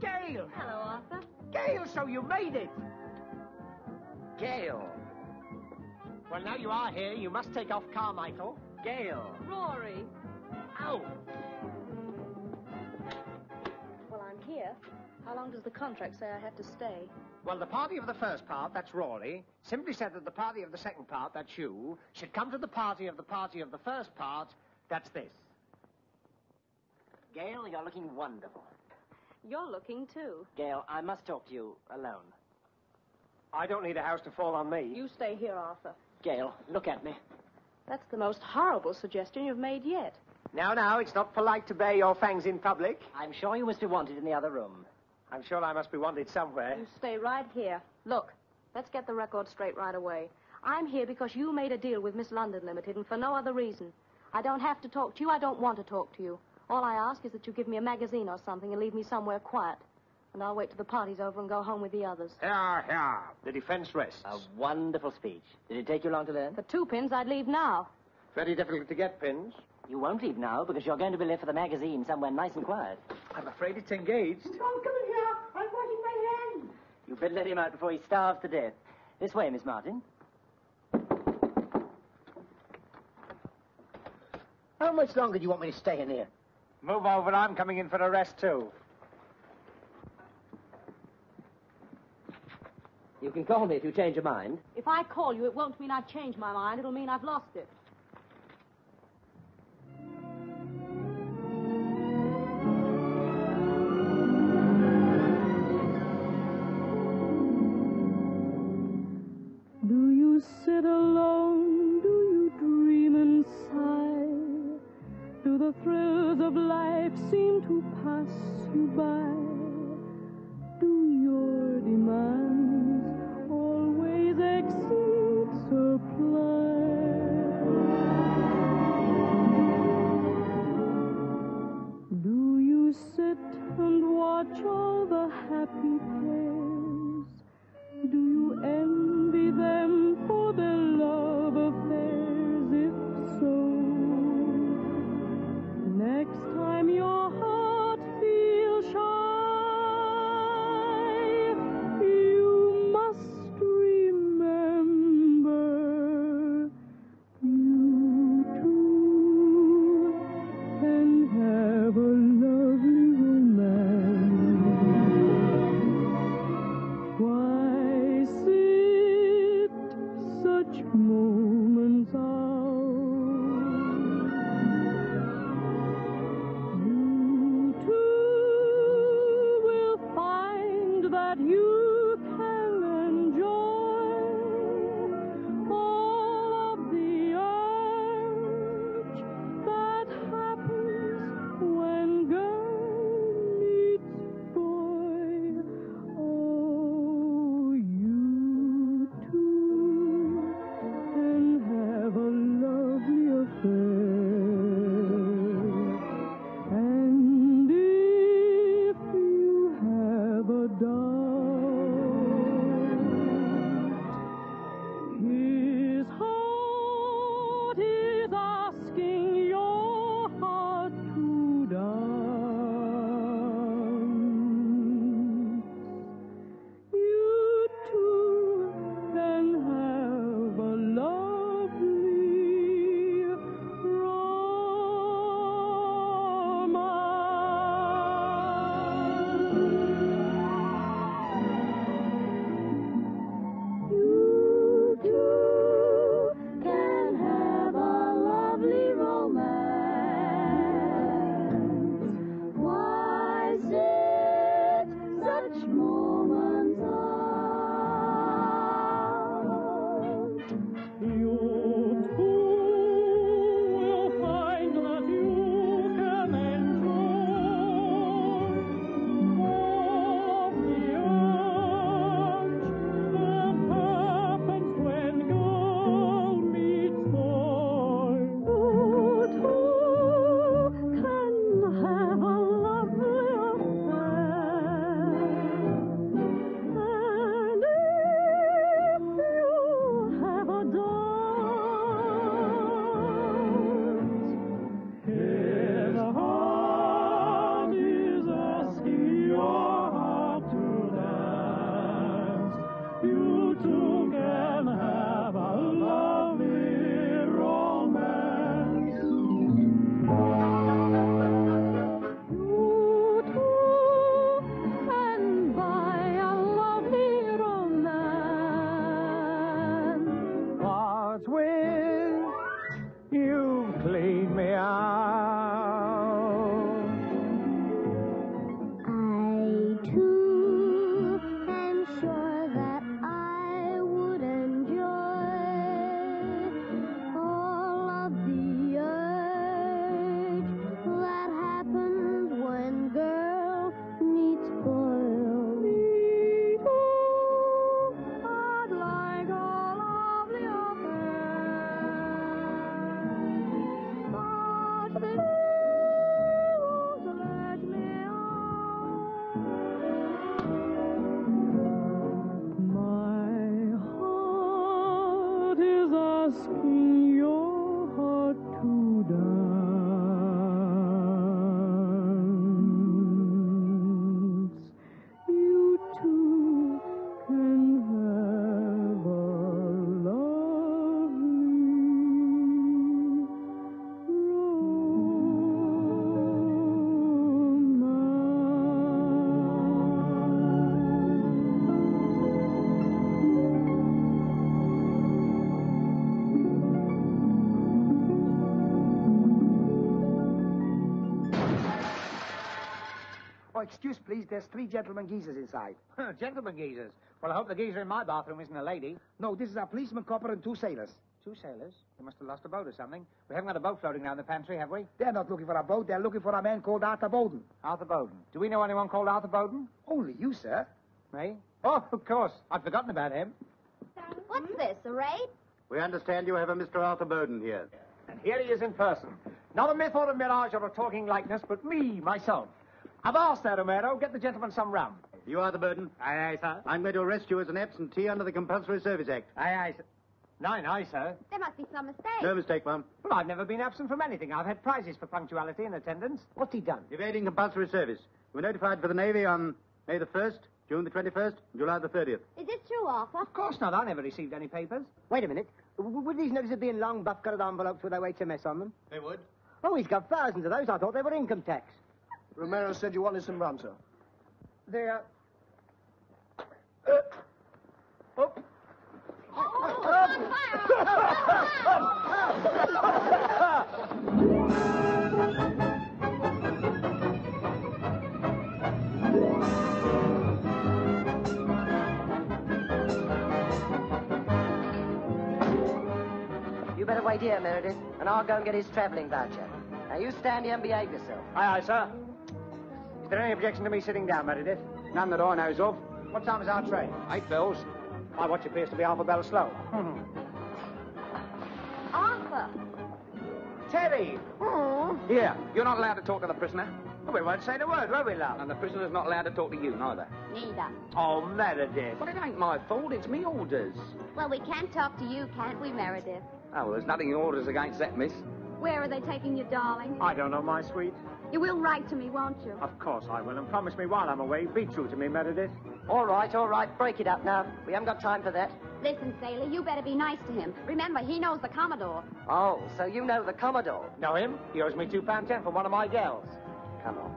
Gail!
Hello, Arthur.
Gail, so you made it! Gail. Well, now you are here, you must take off Carmichael. Gail.
Rory.
Ow!
Well, I'm here. How long does the contract say I have to stay?
Well, the party of the first part, that's Rory, simply said that the party of the second part, that's you, should come to the party of the first part, that's this.
Gail, you're looking wonderful.
You're looking, too.
Gail, I must talk to you alone.
I don't need a house to fall on me.
You stay here, Arthur.
Gail, look at me.
That's the most horrible suggestion you've made yet.
Now, it's not polite to bare your fangs in public.
I'm sure you must be wanted in the other room.
I'm sure I must be wanted somewhere.
You stay right here. Look, let's get the record straight right away. I'm here because you made a deal with Miss London Ltd. and for no other reason. I don't have to talk to you. I don't want to talk to you. All I ask is that you give me a magazine or something and leave me somewhere quiet. And I'll wait till the party's over and go home with the others.
Here. The defense rests.
A wonderful speech. Did it take you long to learn?
For 2 pins, I'd leave now.
Very difficult to get pins.
You won't leave now because you're going to be left for the magazine somewhere nice and quiet.
I'm afraid it's engaged.
Don't come in here. I'm washing my hands.
You better let him out before he starves to death. This way, Miss Martin.
How much longer do you want me to stay in here?
Move over, I'm coming in for a rest, too.
You can call me if you change your mind.
If I call you, it won't mean I've changed my mind. It'll mean I've lost it.
Do you sit alone? Do you dream and sigh? Do the thrills of life seem to pass you by? Do your demands always exceed supply? Do you sit and watch all the happy pairs? Do you envy them for their love affairs? If so, next time your heart feels shy, you must remember you too can have a lovely romance.
clean me out.
I, too, am sure that I would enjoy all of the urge that happens when girl meets boy. Me too, I'd like all of the affairs, but they won't let me
My heart is asking your heart to dance. You too can have a
Oh, excuse, please. There's 3 gentlemen geezers inside.
Gentlemen geezers. Well, I hope the geezer in my bathroom isn't a lady.
No, this is a policeman, copper, and 2 sailors.
2 sailors? They must have lost a boat or something. We haven't got a boat floating down the pantry, have we?
They're not looking for a boat. They're looking for a man called Arthur Bowden.
Arthur Bowden. Do we know anyone called Arthur Bowden?
Only you, sir.
Me? Oh, of course. I'd forgotten about him.
What's this, a raid?
We understand you have a Mr. Arthur Bowden here.
And here he is in person. Not a myth or a mirage or a talking likeness, but me, myself. I've asked there, Romero, get the gentleman some rum.
You are the Bowden?
Aye, aye, sir.
I'm going to arrest you as an absentee under the Compulsory Service Act.
Aye, aye, sir. Nine, aye, sir.
There must be some mistake.
No mistake, ma'am.
Well, I've never been absent from anything. I've had prizes for punctuality and attendance. What's he done?
Evading compulsory service. You were notified for the Navy on May the 1st, June the 21st, and July the 30th.
Is this true, Arthur?
Of course not. I never received any papers.
Wait a minute. Would these notices be in long buff-coloured envelopes with their HMS on them?
They would.
Oh, he's got thousands of those. I thought they were income tax.
Romero said you wanted some rum, sir.
There.
You better wait here, Meredith, and I'll go and get his travelling voucher. Now, you stand here and behave yourself.
Aye, aye, sir. Is there any objection to me sitting down, Meredith?
None that I knows of.
What time is our train?
8 bells.
My watch appears to be half a bell slow.
Arthur.
Terry!
Here, you're not allowed to talk to the prisoner.
We won't say the word, won't we, love?
And the prisoner's not allowed to talk to you, neither.
Neither.
Oh, Meredith.
But it ain't my fault, it's me orders.
Well, we can talk to you, can't we, Meredith?
Oh, well, there's nothing in orders against that, miss.
Where are they taking you, darling?
I don't know, my sweet.
You will write to me, won't you?
Of course I will, and promise me while I'm away, be true to me, Meredith.
All right, break it up now. We haven't got time for that.
Listen, Sailor, you better be nice to him. Remember, he knows the Commodore.
Oh, so you know the Commodore?
Know him? He owes me £2.10 for one of my gals.
Come on.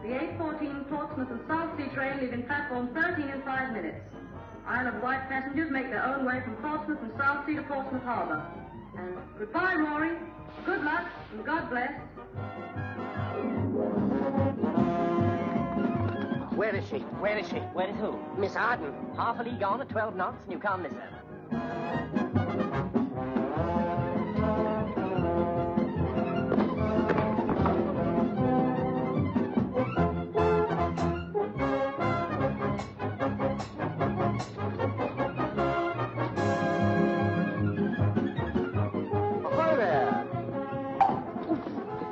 The 8:14 Portsmouth and South Sea train leaving platform 13 in 5 minutes. Isle of Wight passengers make their own way from Portsmouth and South Sea to Portsmouth Harbour. And goodbye, Rory. Good luck, and God bless.
Where is she? Where is she? Where is who? Miss Arden. Half a league on at 12 knots, and you can't miss her.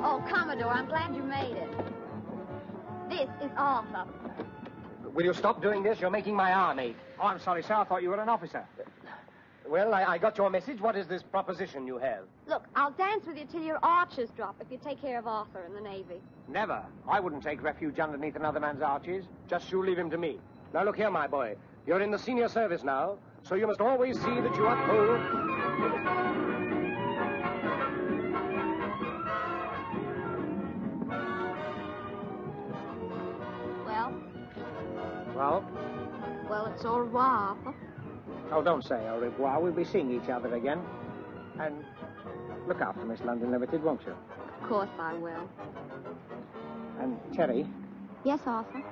Oh, Commodore, I'm glad you made it. This is Arthur.
Will you stop doing this? You're making my arm ache. Oh, I'm sorry, sir. I thought you were an officer. Well, I got your message. What is this proposition you have?
Look, I'll dance with you till your arches drop if you take care of Arthur in the Navy.
Never. I wouldn't take refuge underneath another man's arches. Just you leave him to me. Now, look here, my boy. You're in the senior service now, so you must always see that you uphold... Well?
Well, it's au revoir, Arthur.
Oh, don't say au revoir. We'll be seeing each other again. And look after Miss London Ltd, won't you?
Of course I will.
And Terry,
Yes, Arthur?